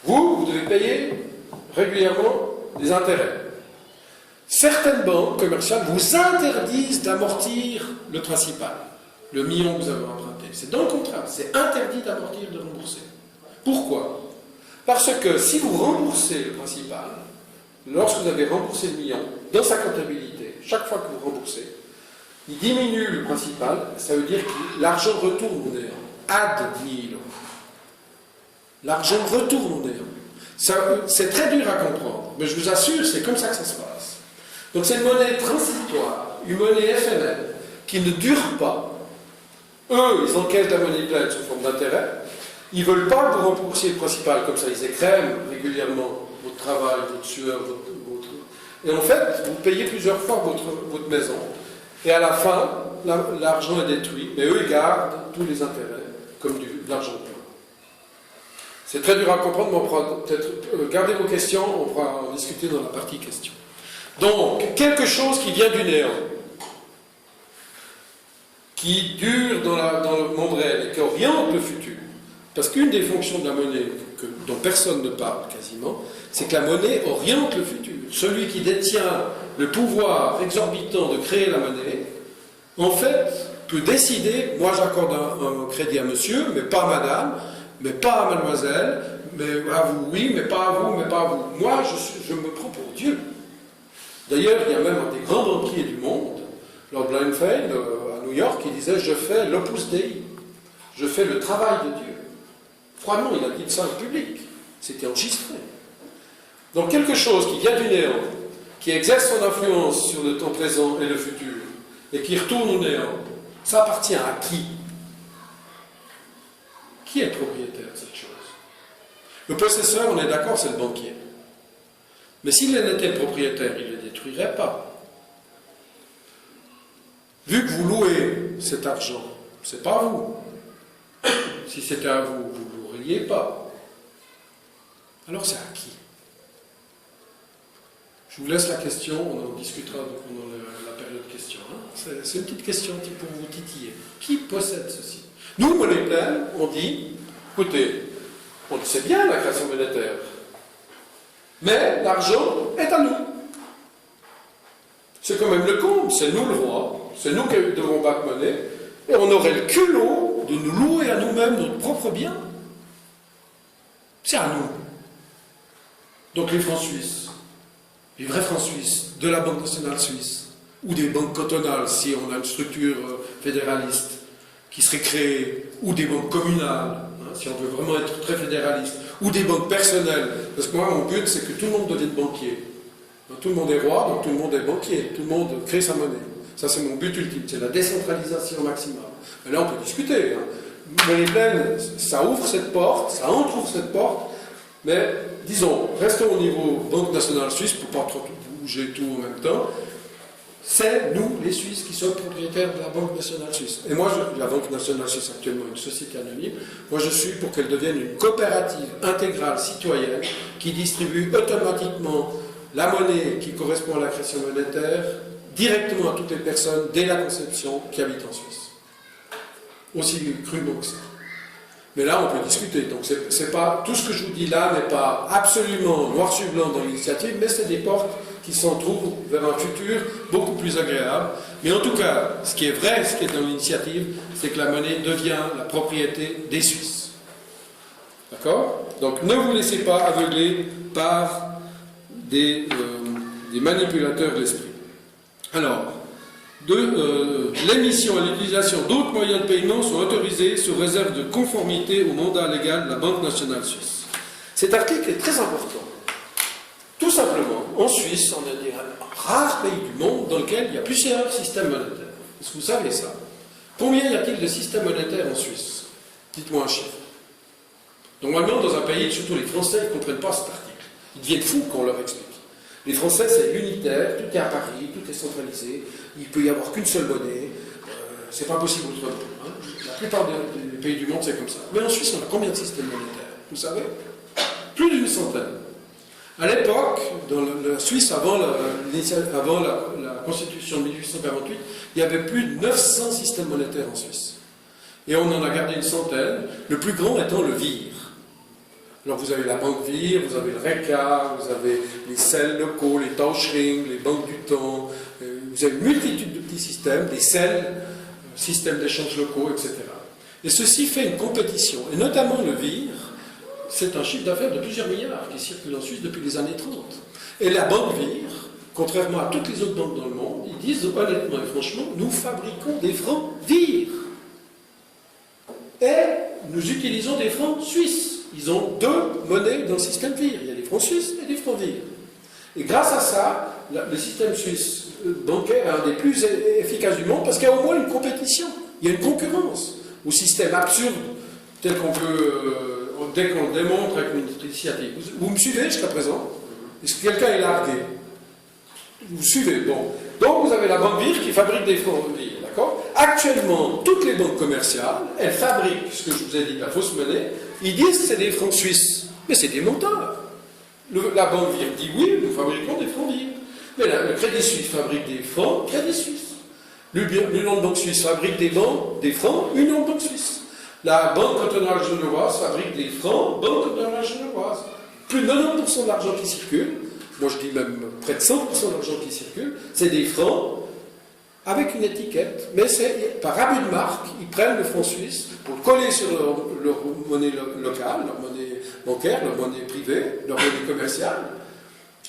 Vous devez payer régulièrement des intérêts. Certaines banques commerciales vous interdisent d'amortir le principal, le million que vous avez emprunté. C'est dans le contrat, c'est interdit d'amortir, de rembourser. Pourquoi? Parce que si vous remboursez le principal, lorsque vous avez remboursé le million, dans sa comptabilité, chaque fois que vous remboursez, il diminue le principal, ça veut dire que l'argent retourne au néant. Ad nihilo. L'argent retourne au néant. C'est très dur à comprendre, mais je vous assure, c'est comme ça que ça se passe. Donc c'est une monnaie transitoire, une monnaie éphémère, qui ne dure pas. Eux, ils encaissent la monnaie pleine sous forme d'intérêt. Ils ne veulent pas que vous remboursiez le principal, comme ça ils écrèment régulièrement votre travail, votre sueur, votre... Et en fait, vous payez plusieurs fois votre maison. Et à la fin, l'argent est détruit. Mais eux, ils gardent tous les intérêts, comme de l'argent plein. C'est très dur à comprendre, mais on pourra peut-être garder vos questions, on pourra en discuter dans la partie questions. Donc, quelque chose qui vient du néant, qui dure dans le monde réel et qui oriente le futur. Parce qu'une des fonctions de la monnaie, dont personne ne parle quasiment, c'est que la monnaie oriente le futur. Celui qui détient le pouvoir exorbitant de créer la monnaie, en fait, peut décider, moi j'accorde un crédit à monsieur, mais pas à madame, mais pas à mademoiselle, mais à vous oui, mais pas à vous, mais pas à vous. Moi, je me prends pour Dieu. D'ailleurs, il y a même un des grands banquiers du monde, Lord Blindfeld, à New York, qui disait « Je fais l'opus Dei, je fais le travail de Dieu ». Froidement, il a dit ça en public. C'était enregistré. Donc quelque chose qui vient du néant, qui exerce son influence sur le temps présent et le futur, et qui retourne au néant, ça appartient à qui? Qui est le propriétaire de cette chose? Le possesseur, on est d'accord, c'est le banquier. Mais s'il en était le propriétaire, il ne le détruirait pas. Vu que vous louez cet argent, c'est pas à vous. Si c'était à vous, vous ne l'auriez pas. Alors c'est à qui? Je vous laisse la question, on en discutera pendant la période questions. Hein. C'est une petite question pour vous titiller. Qui possède ceci? Nous, monnaie pleine, on dit, écoutez, on le sait bien la création monétaire, mais l'argent est à nous. C'est quand même le comble, c'est nous le roi, c'est nous qui devons battre monnaie, et on aurait le culot de nous louer à nous-mêmes notre propre bien. C'est à nous. Donc les francs suisses, les vrais francs suisses, de la Banque nationale suisse, ou des banques cantonales, si on a une structure fédéraliste qui serait créée, ou des banques communales, hein, si on veut vraiment être très fédéraliste, ou des banques personnelles, parce que moi, mon but, c'est que tout le monde devienne banquier. Tout le monde est roi, donc tout le monde est banquier, tout le monde crée sa monnaie. Ça, c'est mon but ultime, c'est la décentralisation maximale. Mais là, on peut discuter. Hein. Monnaie pleine, ça ouvre cette porte, ça entrouvre cette porte, mais disons, restons au niveau Banque nationale suisse, pour ne pas trop bouger tout en même temps. C'est nous, les Suisses, qui sommes propriétaires de la Banque nationale suisse. Et moi, la Banque nationale suisse, actuellement une société anonyme, moi je suis pour qu'elle devienne une coopérative intégrale citoyenne qui distribue automatiquement la monnaie qui correspond à la création monétaire directement à toutes les personnes dès la conception qui habitent en Suisse. Aussi crûment que ça. Mais là, on peut discuter. Donc, c'est pas, tout ce que je vous dis là n'est pas absolument noir sur blanc dans l'initiative, mais c'est des portes qui s'en trouvent vers un futur beaucoup plus agréable. Mais en tout cas, ce qui est vrai, ce qui est dans l'initiative, c'est que la monnaie devient la propriété des Suisses. D'accord? Donc ne vous laissez pas aveugler par des manipulateurs de l'esprit. Alors, l'émission et l'utilisation d'autres moyens de paiement sont autorisés sous réserve de conformité au mandat légal de la Banque nationale suisse. Cet article est très important. Tout simplement, en Suisse, on est un rare pays du monde dans lequel il y a plusieurs systèmes monétaires. Est-ce que vous savez ça? Combien y a-t-il de systèmes monétaires en Suisse? Dites-moi un chiffre. Normalement, dans un pays, surtout les Français, ils ne comprennent pas cet article. Ils deviennent fous quand on leur explique. Les Français, c'est unitaire, tout est à Paris, tout est centralisé, il ne peut y avoir qu'une seule monnaie, c'est pas possible autrement. Hein. La plupart des pays du monde, c'est comme ça. Mais en Suisse, on a combien de systèmes monétaires? Vous savez? Plus d'une centaine. À l'époque, dans la Suisse, avant la Constitution de 1848, il y avait plus de 900 systèmes monétaires en Suisse. Et on en a gardé une centaine, le plus grand étant le VIR. Alors vous avez la banque VIR, vous avez le RECA, vous avez les CEL locaux, les Tauschring, les banques du temps, vous avez une multitude de petits systèmes, des CEL, systèmes d'échange locaux, etc. Et ceci fait une compétition, et notamment le VIR, c'est un chiffre d'affaires de plusieurs milliards qui circule en Suisse depuis les années 30. Et la banque VIR, contrairement à toutes les autres banques dans le monde, ils disent honnêtement et franchement, nous fabriquons des francs VIR. Et nous utilisons des francs suisses. Ils ont deux monnaies dans le système VIR. Il y a des francs suisses et des francs VIR. Et grâce à ça, le système suisse bancaire est un des plus efficaces du monde parce qu'il y a au moins une compétition. Il y a une concurrence au système absurde tel qu'on peut, dès qu'on le démontre avec une initiative. Vous me suivez jusqu'à présent? Est-ce que quelqu'un est largué? Vous suivez? Bon. Donc vous avez la banque VIR qui fabrique des francs VIR. D'accord? Actuellement, toutes les banques commerciales, elles fabriquent ce que je vous ai dit, la fausse monnaie. Ils disent que c'est des francs suisses. Mais c'est des menteurs. La banque VIR dit oui, nous fabriquons des francs VIR. Mais le Crédit Suisse fabrique des francs Crédit Suisse. L'Union de banque suisse fabrique des francs Union de banque suisse. La Banque cantonale genevoise fabrique des francs Banque cantonale genevoise. Plus de 90% de l'argent qui circule, moi je dis même près de 100% de l'argent qui circule, c'est des francs avec une étiquette, mais c'est par abus de marque, ils prennent le franc suisse pour le coller sur leur monnaie locale, leur monnaie bancaire, leur monnaie privée, leur monnaie commerciale,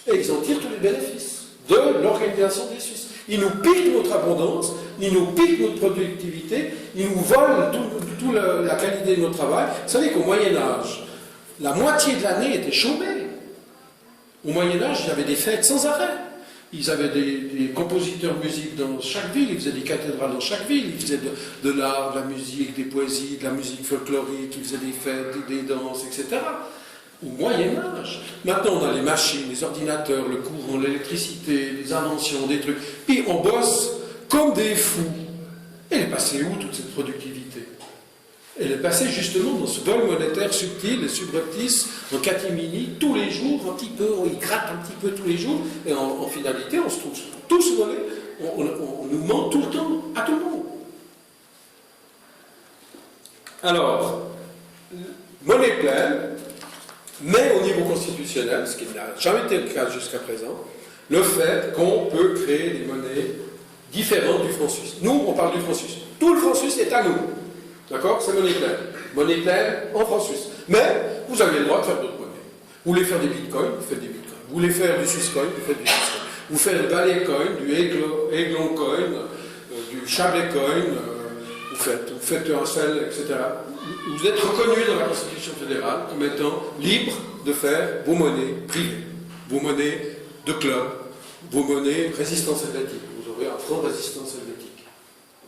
et ils en tirent tous les bénéfices de l'organisation des Suisses. Ils nous piquent notre abondance, ils nous piquent notre productivité, ils nous volent toute la qualité de notre travail. Vous savez qu'au Moyen-Âge, la moitié de l'année était chômée. Au Moyen-Âge, il y avait des fêtes sans arrêt. Ils avaient des compositeurs de musique dans chaque ville, ils faisaient des cathédrales dans chaque ville, ils faisaient de l'art, de la musique, des poésies, de la musique folklorique, ils faisaient des fêtes, des danses, etc. Au Moyen-Âge. Maintenant, on a les machines, les ordinateurs, le courant, l'électricité, les inventions, des trucs. Puis on bosse comme des fous. Elle est passée où toute cette productivité? Elle est passée justement dans ce vol monétaire subtil et subreptice, en catimini, tous les jours, un petit peu, on y gratte un petit peu tous les jours, et en finalité, on se trouve tous volés, on nous ment tout le temps, à tout le monde. Alors, monnaie pleine, mais au niveau constitutionnel, ce qui n'a jamais été le cas jusqu'à présent, le fait qu'on peut créer des monnaies différentes du franc suisse. Nous, on parle du franc suisse. Tout le franc suisse est à nous. D'accord? C'est monnaie pleine. Monnaie pleine en franc suisse. Mais vous avez le droit de faire d'autres monnaies. Vous voulez faire des bitcoins, vous faites des bitcoins. Vous voulez faire du Swisscoin, vous faites du Swisscoin. Vous faites du Valley Coin, du Aiglon Coin, du Chablais Coin, vous faites un sel, etc. Vous êtes reconnu dans la Constitution fédérale comme étant libre de faire vos monnaies privées, vos monnaies de club, vos monnaies résistance helvétique. Vous aurez un franc résistance helvétique.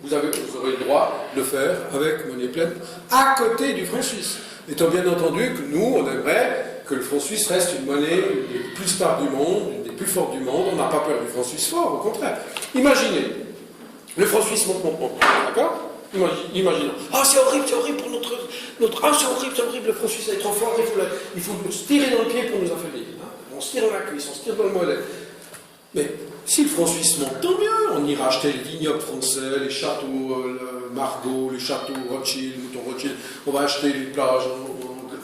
Vous aurez le droit de le faire avec monnaie pleine à côté du franc suisse. Étant bien entendu que nous, on aimerait que le franc suisse reste une monnaie des plus stables du monde, une des plus fortes du monde. On n'a pas peur du franc suisse fort, au contraire. Imaginez, le franc suisse monte, d'accord? Imaginons. Ah, c'est horrible pour notre. Ah, c'est horrible, le franc suisse est trop fort, il faut se tirer dans le pied pour nous affaiblir. Hein? On se tire dans la cuisse, on se tire dans le mollet. Mais si le franc suisse monte, tant mieux. On ira acheter les vignobles français, les châteaux Margaux, les châteaux Rothschild, Mouton Rothschild. On va acheter les plages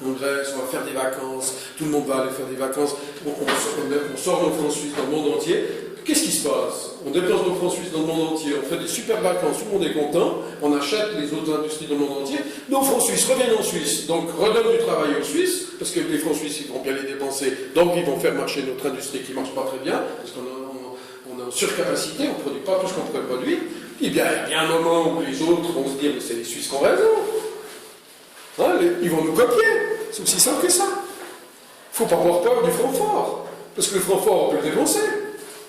en Grèce, on va faire des vacances, tout le monde va aller faire des vacances, on sort nos francs suisses dans le monde entier. Qu'est-ce qui se passe? On dépense nos francs suisses dans le monde entier, on fait des super vacances, tout le monde est content, on achète les autres industries dans le monde entier, nos francs suisses reviennent en Suisse, donc redonnent du travail aux Suisses, parce que les francs suisses, ils vont bien les dépenser, donc ils vont faire marcher notre industrie qui ne marche pas très bien, parce qu'on est en surcapacité, on ne produit pas tout ce qu'on pourrait produire. Et bien, il y a un moment où les autres vont se dire, mais c'est les Suisses qui ont raison. Hein, ils vont nous copier. C'est aussi simple que ça. Il ne faut pas avoir peur du franc fort. Parce que le franc fort, on peut le dépenser.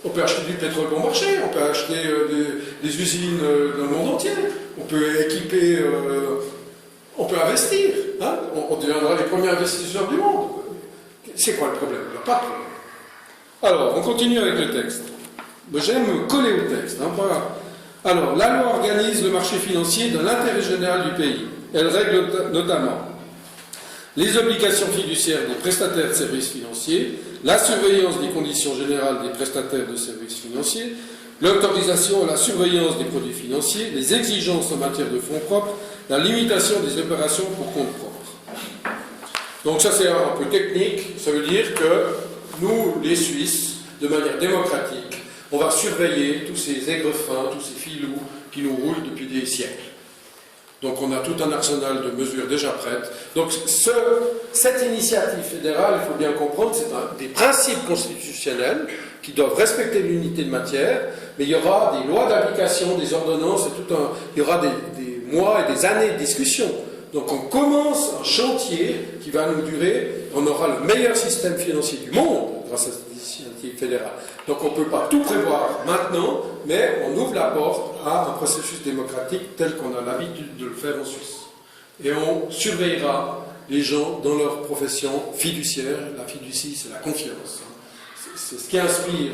On peut acheter du pétrole bon marché, on peut acheter des usines dans le monde entier. On peut équiper, on peut investir. Hein, on deviendra les premiers investisseurs du monde. C'est quoi le problème? Il n'y a pas de problème. Alors, on continue avec le texte. J'aime me coller au texte. Hein, Alors, la loi organise le marché financier dans l'intérêt général du pays. Elle règle notamment les obligations fiduciaires des prestataires de services financiers, la surveillance des conditions générales des prestataires de services financiers, l'autorisation à la surveillance des produits financiers, les exigences en matière de fonds propres, la limitation des opérations pour compte propre. Donc ça c'est un peu technique, ça veut dire que nous, les Suisses, de manière démocratique, on va surveiller tous ces aigrefins, tous ces filous qui nous roulent depuis des siècles. Donc on a tout un arsenal de mesures déjà prêtes. Donc cette initiative fédérale, il faut bien comprendre, c'est des principes constitutionnels qui doivent respecter l'unité de matière, mais il y aura des lois d'application, des ordonnances, il y aura des mois et des années de discussion. Donc on commence un chantier qui va nous durer, on aura le meilleur système financier du monde grâce à cette initiative fédérale. Donc on ne peut pas tout prévoir maintenant, mais on ouvre la porte à un processus démocratique tel qu'on a l'habitude de le faire en Suisse. Et on surveillera les gens dans leur profession fiduciaire. La fiducie, c'est la confiance. C'est ce qui inspire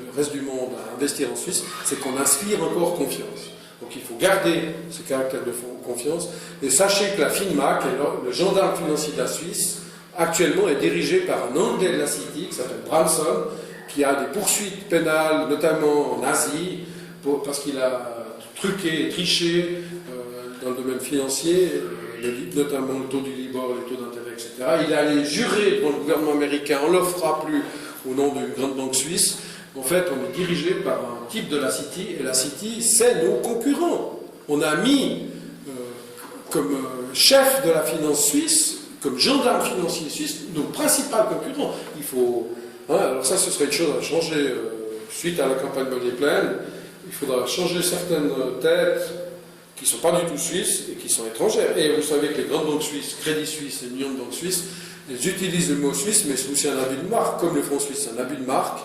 le reste du monde à investir en Suisse, c'est qu'on inspire encore confiance. Donc il faut garder ce caractère de confiance. Et sachez que la FINMA, qui est le gendarme financier de la Suisse, actuellement est dirigé par un Anglais de la City qui s'appelle Branson, qui a des poursuites pénales, notamment en Asie, parce qu'il a truqué et triché dans le domaine financier, notamment le taux du Libor, les taux d'intérêt, etc. Il est allé jurer devant le gouvernement américain, on ne le fera plus au nom d'une grande banque suisse. En fait, on est dirigé par un type de la City, et la City, c'est nos concurrents. On a mis comme chef de la finance suisse, comme gendarme financier suisse, nos principaux concurrents. Il faut... alors ça, ce serait une chose à changer suite à la campagne Monnaie Pleine. Il faudra changer certaines têtes qui ne sont pas du tout suisses et qui sont étrangères. Et vous savez que les grandes banques suisses, Crédit Suisse et l'Union de banques suisses, elles utilisent le mot suisse, mais c'est aussi un abus de marque, comme le franc suisse, c'est un abus de marque.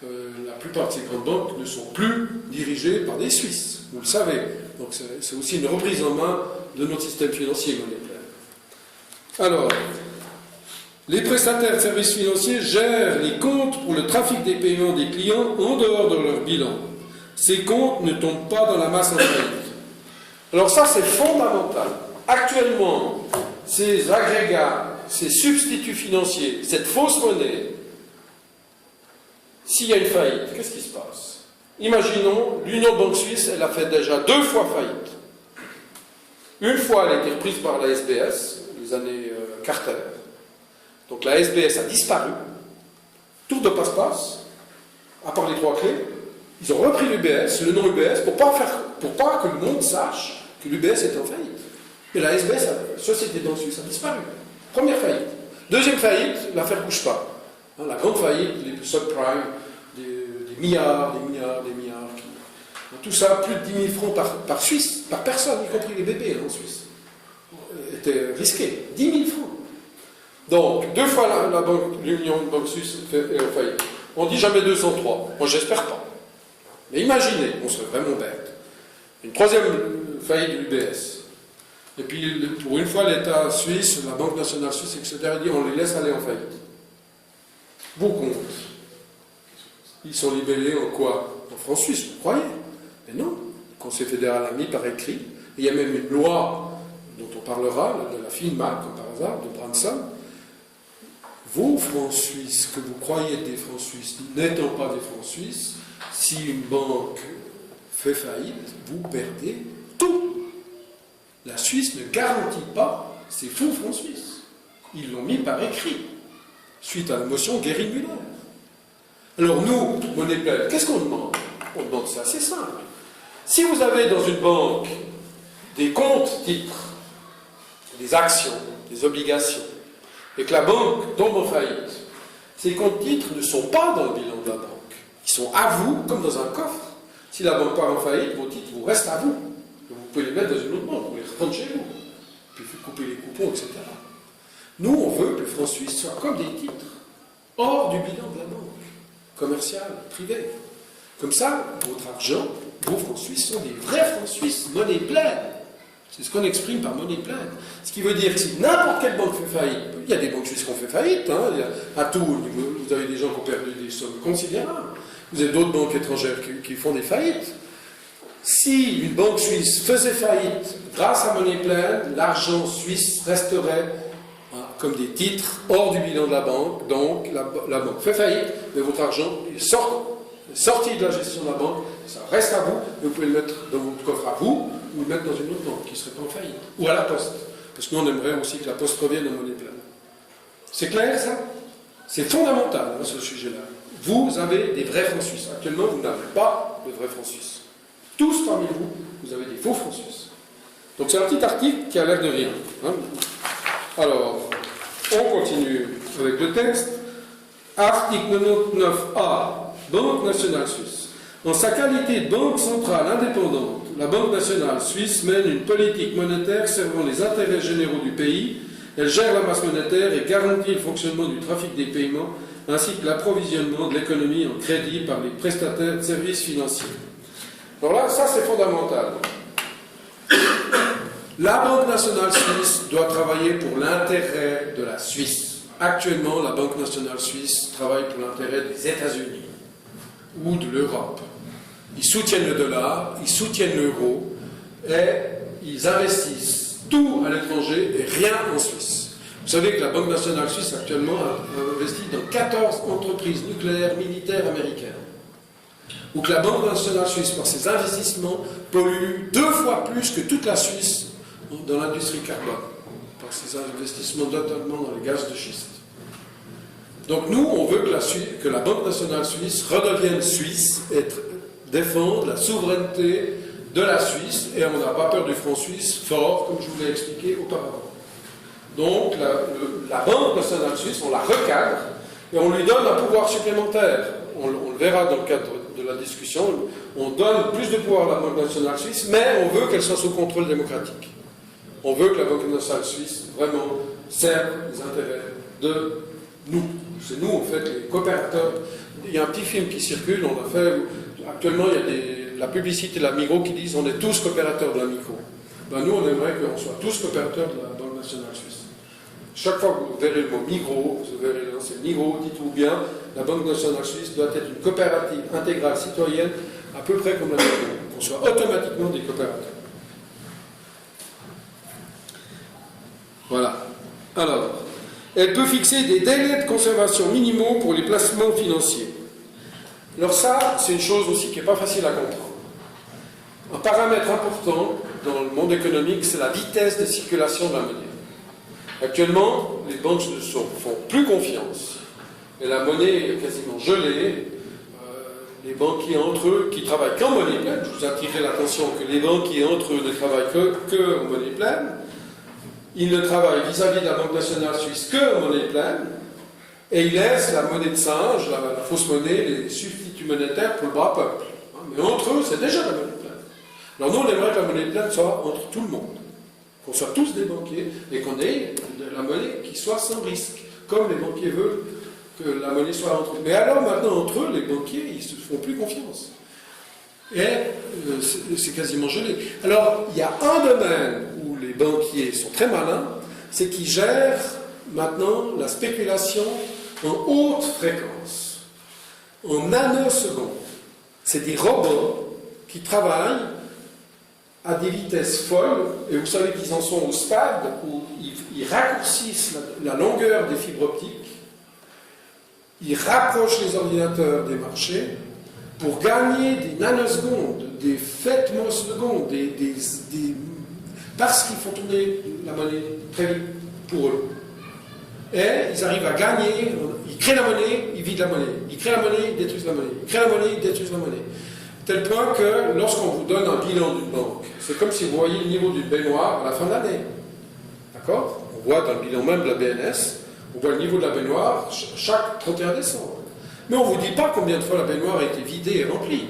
La plupart de ces grandes banques ne sont plus dirigées par des Suisses, vous le savez. Donc c'est aussi une reprise en main de notre système financier Monnaie Pleine. Alors, les prestataires de services financiers gèrent les comptes pour le trafic des paiements des clients en dehors de leur bilan. Ces comptes ne tombent pas dans la masse en faillite. Alors ça, c'est fondamental. Actuellement, ces agrégats, ces substituts financiers, cette fausse monnaie, s'il y a une faillite, qu'est-ce qui se passe? Imaginons, l'Union de banques suisses, elle a fait déjà 2 fois faillite. Une fois, elle a été reprise par la SBS, les années Carter. Donc la SBS a disparu. Tour de passe-passe, à part les 3 clés. Ils ont repris l'UBS, le nom UBS, pour pas que le monde sache que l'UBS était en faillite. Mais la SBS, la société banque suisse, a disparu. Première faillite. Deuxième faillite, l'affaire bouge pas. La grande faillite, les subprimes, des milliards. Tout ça, plus de 10 000 francs par Suisse, par personne, y compris les bébés en Suisse. Était risqué. 10 000 francs. Donc, 2 fois l'Union de banque suisse est en faillite. On dit jamais 203. Moi, j'espère pas. Mais imaginez, on serait vraiment bête. Une 3e faillite de l'UBS. Et puis, pour une fois, l'État suisse, la Banque nationale suisse, etc., dit on les laisse aller en faillite. Vos comptes, ils sont libellés en quoi? En francs suisses, vous croyez? Mais non. Le Conseil fédéral a mis par écrit. Et il y a même une loi dont on parlera, de la FINMA, comme par hasard, de Branson. Vos francs suisses, que vous croyez être des francs suisses, n'étant pas des francs suisses, si une banque fait faillite, vous perdez tout. La Suisse ne garantit pas ses faux francs suisses. Vous Ils l'ont mis par écrit, suite à la motion Guéry-Muller. Alors nous, monnaie pleine, qu'est-ce qu'on demande? On demande, c'est assez simple. Si vous avez dans une banque des comptes titres, des actions, des obligations, et que la banque tombe en faillite, ces comptes titres ne sont pas dans le bilan de la banque. Ils sont à vous, comme dans un coffre. Si la banque part en faillite, vos titres vous restent à vous. Vous pouvez les mettre dans une autre banque, vous les reprendre chez vous. Puis couper les coupons, etc. Nous, on veut que le franc suisse soit comme des titres, hors du bilan de la banque, commerciale, privée. Comme ça, votre argent, vos francs suisses sont des vrais francs suisses, monnaie pleine. C'est ce qu'on exprime par monnaie pleine. Ce qui veut dire que si n'importe quelle banque fait faillite, il y a des banques suisses qui ont fait faillite, hein, à Tours, vous avez des gens qui ont perdu des sommes considérables. Vous avez d'autres banques étrangères qui font des faillites. Si une banque suisse faisait faillite grâce à monnaie pleine, l'argent suisse resterait comme des titres hors du bilan de la banque. Donc la banque fait faillite, mais votre argent est sorti de la gestion de la banque, ça reste à vous, vous pouvez le mettre dans votre coffre à vous, ou le mettre dans une autre banque qui ne serait pas en faillite. Ou à la poste. Parce que nous, on aimerait aussi que la poste revienne en monnaie pleine. C'est clair, ça? C'est fondamental, hein, ce sujet-là. Vous avez des vrais francs suisses. Actuellement, vous n'avez pas de vrais francs suisses. Tous parmi vous, vous avez des faux francs suisses. Donc c'est un petit article qui a l'air de rien. Hein. Alors, on continue avec le texte. Article 99A, Banque nationale suisse. En sa qualité de banque centrale indépendante, la Banque nationale suisse mène une politique monétaire servant les intérêts généraux du pays. Elle gère la masse monétaire et garantit le fonctionnement du trafic des paiements ainsi que l'approvisionnement de l'économie en crédit par les prestataires de services financiers. Alors là, ça c'est fondamental. La Banque nationale suisse doit travailler pour l'intérêt de la Suisse. Actuellement, la Banque nationale suisse travaille pour l'intérêt des États-Unis ou de l'Europe. Ils soutiennent le dollar, ils soutiennent l'euro et ils investissent tout à l'étranger et rien en Suisse. Vous savez que la Banque nationale suisse actuellement a investi dans 14 entreprises nucléaires militaires américaines. Ou que la Banque nationale suisse, par ses investissements, pollue 2 fois plus que toute la Suisse dans l'industrie carbone, par ses investissements notamment dans les gaz de schiste. Donc nous, on veut que la Banque nationale suisse redevienne suisse et défende la souveraineté de la Suisse, et on n'a pas peur du franc suisse fort, comme je vous l'ai expliqué auparavant. Donc la Banque nationale suisse, on la recadre et on lui donne un pouvoir supplémentaire. On le verra dans le cadre de la discussion. On donne plus de pouvoir à la Banque nationale suisse, mais on veut qu'elle soit sous contrôle démocratique. On veut que la Banque nationale suisse vraiment serve les intérêts de nous. C'est nous, en fait, les coopérateurs. Il y a un petit film qui circule, on a fait. Actuellement, il y a la publicité de la Migros qui disent on est tous coopérateurs de la Migros. Ben, nous, on aimerait qu'on soit tous coopérateurs de la Banque nationale suisse. Chaque fois que vous verrez le mot Migros, vous verrez c'est Migros, dites-vous bien, la Banque nationale suisse doit être une coopérative intégrale citoyenne, à peu près comme la Migros, qu'on soit automatiquement des coopérateurs. Voilà. Alors, elle peut fixer des délais de conservation minimaux pour les placements financiers. Alors ça, c'est une chose aussi qui n'est pas facile à comprendre. Un paramètre important dans le monde économique, c'est la vitesse de circulation de la monnaie. Actuellement, les banques ne font plus confiance. Et la monnaie est quasiment gelée. Les banquiers entre eux, qui travaillent qu'en monnaie pleine, je vous attirerai l'attention que les banquiers entre eux ne travaillent que en monnaie pleine. Ils ne travaillent vis-à-vis de la Banque nationale suisse que en monnaie pleine. Et ils laissent la monnaie de singe, la fausse monnaie, les substituts monétaires pour le bas peuple. Mais entre eux, c'est déjà la monnaie pleine. Alors nous, on aimerait que la monnaie pleine soit entre tout le monde. Qu'on soit tous des banquiers et qu'on ait de la monnaie qui soit sans risque, comme les banquiers veulent que la monnaie soit entre eux. Mais alors maintenant, entre eux, les banquiers, ils ne se font plus confiance. Et c'est quasiment gelé. Alors, il y a un domaine où les banquiers sont très malins, c'est qu'ils gèrent maintenant la spéculation en haute fréquence, en nanosecondes. C'est des robots qui travaillent à des vitesses folles, et vous savez qu'ils en sont au stade où ils raccourcissent la longueur des fibres optiques, ils rapprochent les ordinateurs des marchés pour gagner des nanosecondes, des femtosecondes, parce qu'ils font tourner la monnaie très vite pour eux. Et ils arrivent à gagner, ils créent la monnaie, ils vident la monnaie. Ils créent la monnaie, ils détruisent la monnaie. Ils créent la monnaie, ils détruisent la monnaie. Tel point que lorsqu'on vous donne un bilan d'une banque, c'est comme si vous voyez le niveau d'une baignoire à la fin de l'année. D'accord? On voit dans le bilan même de la BNS, on voit le niveau de la baignoire chaque 31 décembre. Mais on ne vous dit pas combien de fois la baignoire a été vidée et remplie.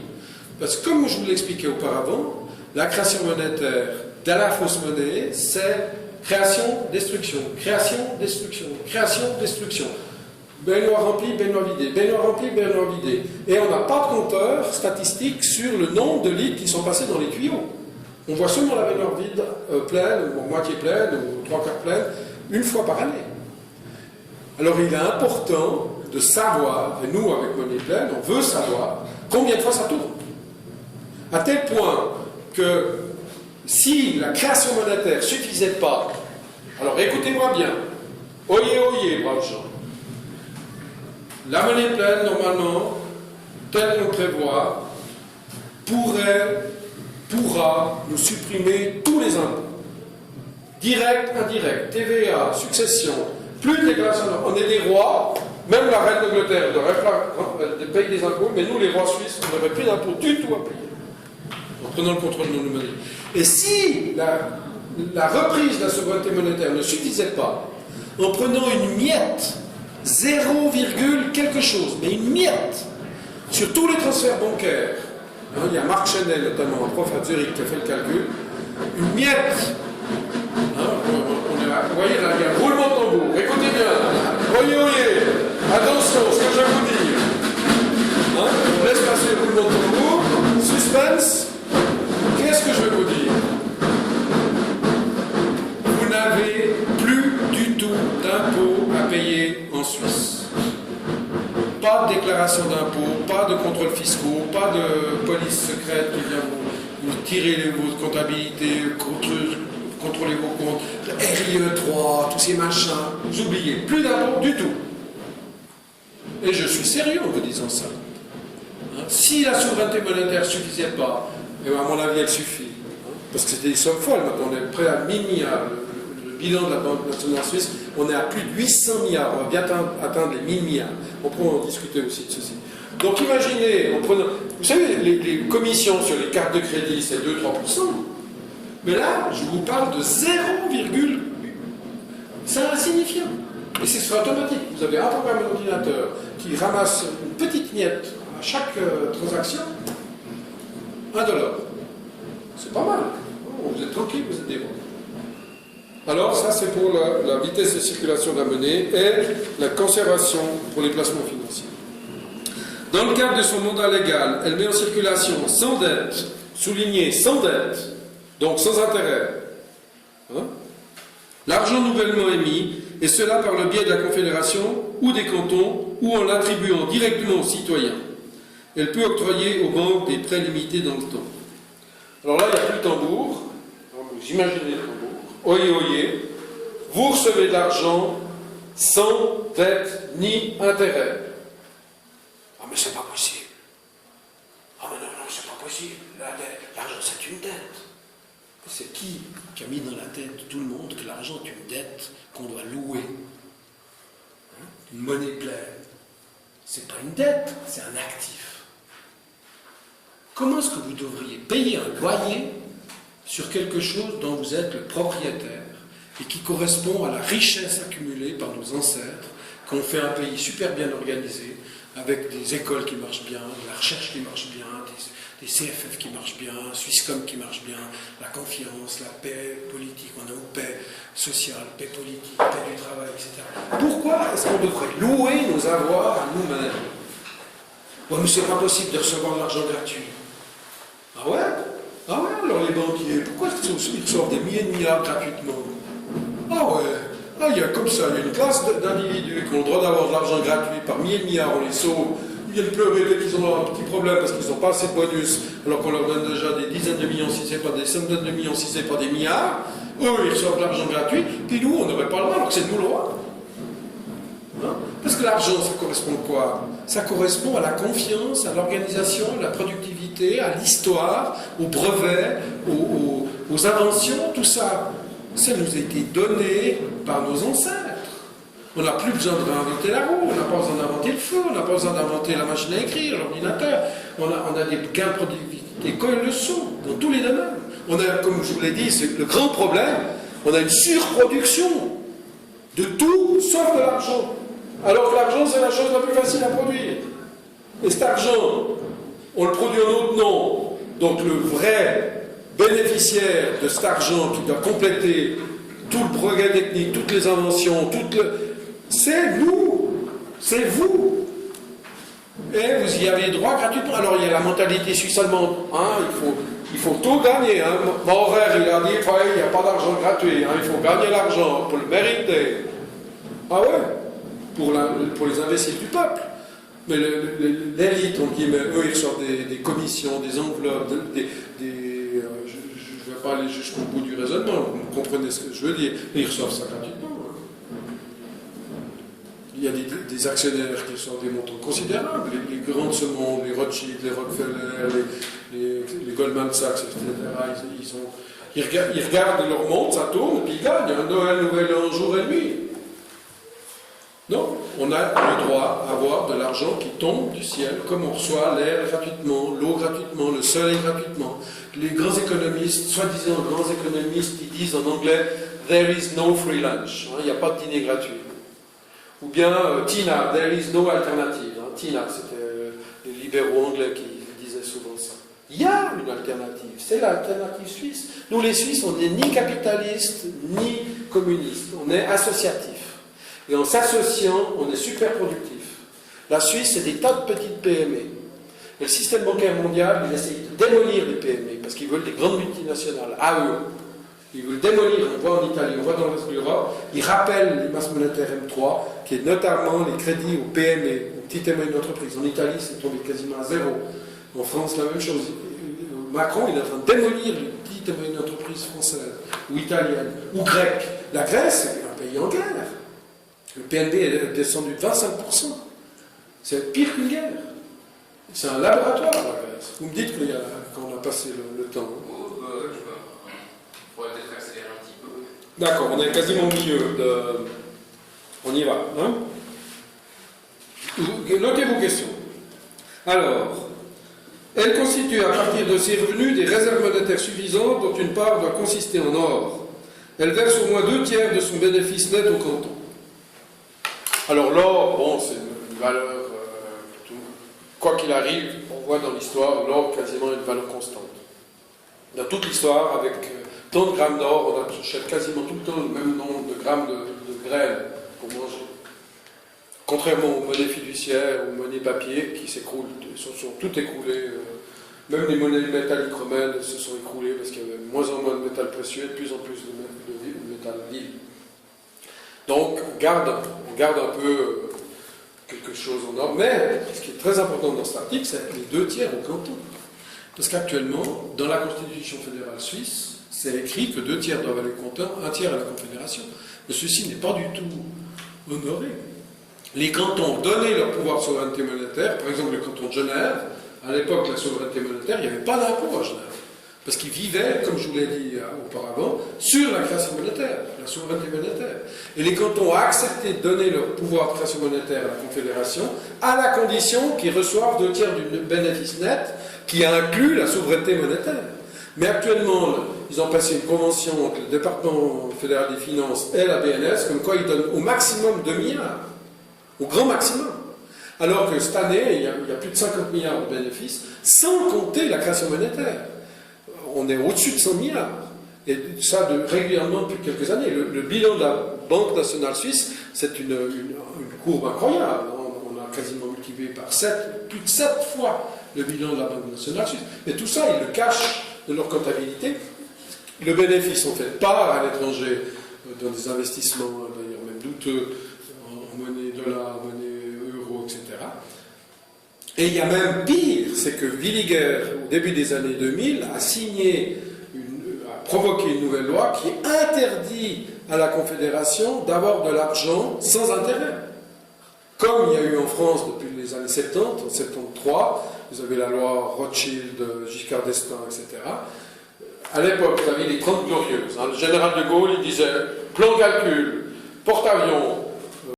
Parce que comme je vous l'expliquais auparavant, la création monétaire de la fausse monnaie, c'est création, destruction, création, destruction, création, destruction. Baignoire remplie, baignoire vidée, baignoire remplie, baignoire vidée. Et on n'a pas de compteur statistique sur le nombre de litres qui sont passés dans les tuyaux. On voit seulement la baignoire vide, pleine, ou moitié pleine, ou trois quarts pleine, une fois par année. Alors il est important de savoir, et nous avec Monnaie Pleine, on veut savoir combien de fois ça tourne. À tel point que si la création monétaire ne suffisait pas, alors écoutez-moi bien, oyez, oyez, braves gens, la Monnaie Pleine, normalement, telle qu'on prévoit, pourra nous supprimer tous les impôts. Direct, indirect, TVA, succession, plus de déclaration. On est des rois, même la reine d'Angleterre, elle paye des impôts, mais nous, les rois suisses, on n'aurait plus d'impôts du tout à payer, en prenant le contrôle de nos monnaies. Et si la reprise de la souveraineté monétaire ne suffisait pas, en prenant une miette, 0, quelque chose, mais une miette, sur tous les transferts bancaires, hein, il y a Marc Chanel, notamment, un prof à Zurich, qui a fait le calcul, une miette, hein, vous voyez là, il y a un roulement de tambour, écoutez bien, oyez, oyez, attention, ce que je vais vous dire, hein, on laisse passer le roulement de tambour, suspense, qu'est-ce que je vais vous dire? Vous n'avez plus du tout d'impôts à payer en Suisse. Pas de déclaration d'impôts, pas de contrôles fiscaux, pas de police secrète qui vient vous tirer vos comptabilités, contrôler vos comptes, RIE3, tous ces machins. Vous oubliez, plus d'impôts du tout. Et je suis sérieux en vous disant ça. Hein? Si la souveraineté monétaire ne suffisait pas, et à mon avis elle suffit, hein? Parce que c'était des sommes folles, maintenant on est prêt à 1000 milliards. Le bilan de la Banque nationale suisse, on est à plus de 800 milliards, on va bien atteindre les 1000 milliards. On pourra en discuter aussi de ceci. Donc imaginez, en prenant, vous savez, les commissions sur les cartes de crédit, c'est 2-3%. Mais là, je vous parle de 0, c'est insignifiant. Et ce sera automatique. Vous avez un programme d'ordinateur qui ramasse une petite miette à chaque transaction, $1. C'est pas mal. Vous êtes tranquille, vous êtes des bons. Alors ça c'est pour la vitesse de circulation de la monnaie et la conservation pour les placements financiers. Dans le cadre de son mandat légal, elle met en circulation sans dette, souligné sans dette, donc sans intérêt, hein, l'argent nouvellement émis, et cela par le biais de la Confédération ou des cantons ou en l'attribuant directement aux citoyens. Elle peut octroyer aux banques des prêts limités dans le temps. Alors là, il n'y a plus de tambour, vous imaginez le tambour. Oyez, oyez, vous recevez de l'argent sans dette ni intérêt. Ah mais c'est pas possible. Ah mais non, c'est pas possible. L'argent c'est une dette. C'est qui a mis dans la tête de tout le monde que l'argent est une dette qu'on doit louer? Hein? Une monnaie pleine. C'est pas une dette, c'est un actif. Comment est-ce que vous devriez payer un loyer sur quelque chose dont vous êtes le propriétaire et qui correspond à la richesse accumulée par nos ancêtres, qu'on fait un pays super bien organisé, avec des écoles qui marchent bien, de la recherche qui marche bien, des CFF qui marchent bien, Swisscom qui marche bien, la confiance, la paix politique, on a une paix sociale, paix politique, paix du travail, etc. Pourquoi est-ce qu'on devrait louer nos avoirs à nous-mêmes? Ouais, mais c'est pas possible de recevoir de l'argent gratuit. Ah ouais? Ah ouais, alors les banquiers, pourquoi ils reçoivent des milliers de milliards gratuitement? Ah ouais, ah, il y a comme ça, il y a une classe d'individus qui ont le droit d'avoir de l'argent gratuit par milliers de milliards, on les sauve, ils viennent pleurer dès qu'ils ont un petit problème parce qu'ils n'ont pas assez de bonus, alors qu'on leur donne déjà des dizaines de millions, si c'est pas des centaines de millions, si c'est pas des milliards. Eux, ils reçoivent de l'argent gratuit, puis nous, on n'aurait pas le droit, alors que c'est nous le roi. Hein? Parce que l'argent, ça correspond à quoi? Ça correspond à la confiance, à l'organisation, à la productivité, à l'histoire, aux brevets, aux inventions, tout ça. Ça nous a été donné par nos ancêtres. On n'a plus besoin de réinventer la roue, on n'a pas besoin d'inventer le feu, on n'a pas besoin d'inventer la machine à écrire, l'ordinateur. On a des gains de productivité colossaux dans tous les domaines. On a, comme je vous l'ai dit, c'est le grand problème, on a une surproduction de tout sauf de l'argent. Alors que l'argent, c'est la chose la plus facile à produire. Et cet argent, on le produit en notre nom. Donc le vrai bénéficiaire de cet argent qui doit compléter tout le progrès technique, toutes les inventions, c'est nous, c'est vous. Et vous y avez droit gratuitement. Alors il y a la mentalité suisse-allemande, hein, il faut tout gagner. Hein. Maurer, il a dit, il n'y a pas d'argent gratuit, hein, il faut gagner l'argent pour le mériter. Ah ouais, pour les imbéciles du peuple. Mais l'élite, entre guillemets, eux, ils reçoivent des commissions, des enveloppes, je ne vais pas aller jusqu'au bout du raisonnement, vous comprenez ce que je veux dire, mais ils reçoivent ça gratuitement. Il y a des actionnaires qui reçoivent des montants considérables, les grands de ce monde, les Rothschild, les Rockefeller, les Goldman Sachs, etc. Ils regardent leur monde, ça tourne, et puis ils gagnent un Noël, Nouvel An, jour et nuit. Non, on a le droit à avoir de l'argent qui tombe du ciel, comme on reçoit l'air gratuitement, l'eau gratuitement, le soleil gratuitement. Les grands économistes, soi-disant grands économistes, ils disent en anglais « There is no free lunch », il n'y a pas de dîner gratuit. Ou bien TINA, « There is no alternative ». TINA, c'était les libéraux anglais qui disaient souvent ça. Il y a une alternative, c'est l'alternative suisse. Nous les Suisses, on n'est ni capitalistes, ni communistes, on est associatifs. Et en s'associant, on est super productif. La Suisse, c'est des tas de petites PME. Et le système bancaire mondial, il essaye de démolir les PME, parce qu'ils veulent des grandes multinationales, à eux. Ils veulent démolir, on voit en Italie, on voit dans le reste de l'Europe, ils rappellent les masses monétaires M3, qui est notamment les crédits aux PME, aux petites et moyennes entreprises. En Italie, c'est tombé quasiment à zéro. En France, la même chose. Macron, il est en train de démolir les petites et moyennes entreprises françaises, ou italiennes, ou grecques. La Grèce, c'est un pays en guerre. Le PNB est descendu de 25%. C'est pire qu'une guerre. C'est un laboratoire, la Grèce. Vous me dites qu'on a passé le temps. Il faudrait peut-être accélérer un petit peu. D'accord, on est quasiment au milieu. On y va. Hein, notez vos questions. Alors, elle constitue à partir de ses revenus des réserves monétaires suffisantes dont une part doit consister en or. Elle verse au moins 2/3 de son bénéfice net au canton. Alors l'or, bon, c'est une valeur, quoi qu'il arrive, on voit dans l'histoire, l'or quasiment une valeur constante. Dans toute l'histoire, avec tant de grammes d'or, on achète quasiment tout le temps le même nombre de grammes de graines pour manger. Contrairement aux monnaies fiduciaires, aux monnaies papier qui s'écroulent, sont toutes écroulées. Même les monnaies métalliques romaines se sont écroulées parce qu'il y avait de moins en moins de métal précieux et de plus en plus de métal libre. Donc, on garde un peu quelque chose en or. Mais, ce qui est très important dans cet article, c'est les 2/3 au canton. Parce qu'actuellement, dans la Constitution fédérale suisse, c'est écrit que 2/3 doivent aller au canton, 1/3 à la Confédération. Mais ceci n'est pas du tout honoré. Les cantons ont donné leur pouvoir de souveraineté monétaire. Par exemple, le canton de Genève, à l'époque, la souveraineté monétaire, il n'y avait pas d'impôt à Genève. Parce qu'ils vivaient, comme je vous l'ai dit auparavant, sur la création monétaire, la souveraineté monétaire. Et les cantons ont accepté de donner leur pouvoir de création monétaire à la Confédération, à la condition qu'ils reçoivent 2/3 du bénéfice net, qui inclut la souveraineté monétaire. Mais actuellement, ils ont passé une convention entre le département fédéral des finances et la BNS, comme quoi ils donnent au maximum 2 milliards. Au grand maximum. Alors que cette année, il y a plus de 50 milliards de bénéfices, sans compter la création monétaire. On est au-dessus de 100 milliards. Et ça, régulièrement depuis quelques années. Le bilan de la Banque nationale suisse, c'est une courbe incroyable. On a quasiment multiplié par 7, plus de 7 fois le bilan de la Banque nationale suisse. Mais tout ça, ils le cachent de leur comptabilité. Le bénéfice, on fait part à l'étranger dans des investissements, d'ailleurs même douteux, en monnaie dollar, monnaie euro, etc. Et il y a même pire, c'est que Villiger, au début des années 2000, a provoqué une nouvelle loi qui interdit à la Confédération d'avoir de l'argent sans intérêt. Comme il y a eu en France depuis les années 70, en 73, vous avez la loi Rothschild, Giscard d'Estaing, etc. À l'époque, vous avez les 30 glorieuses. Le général de Gaulle, il disait plan calcul, porte-avions,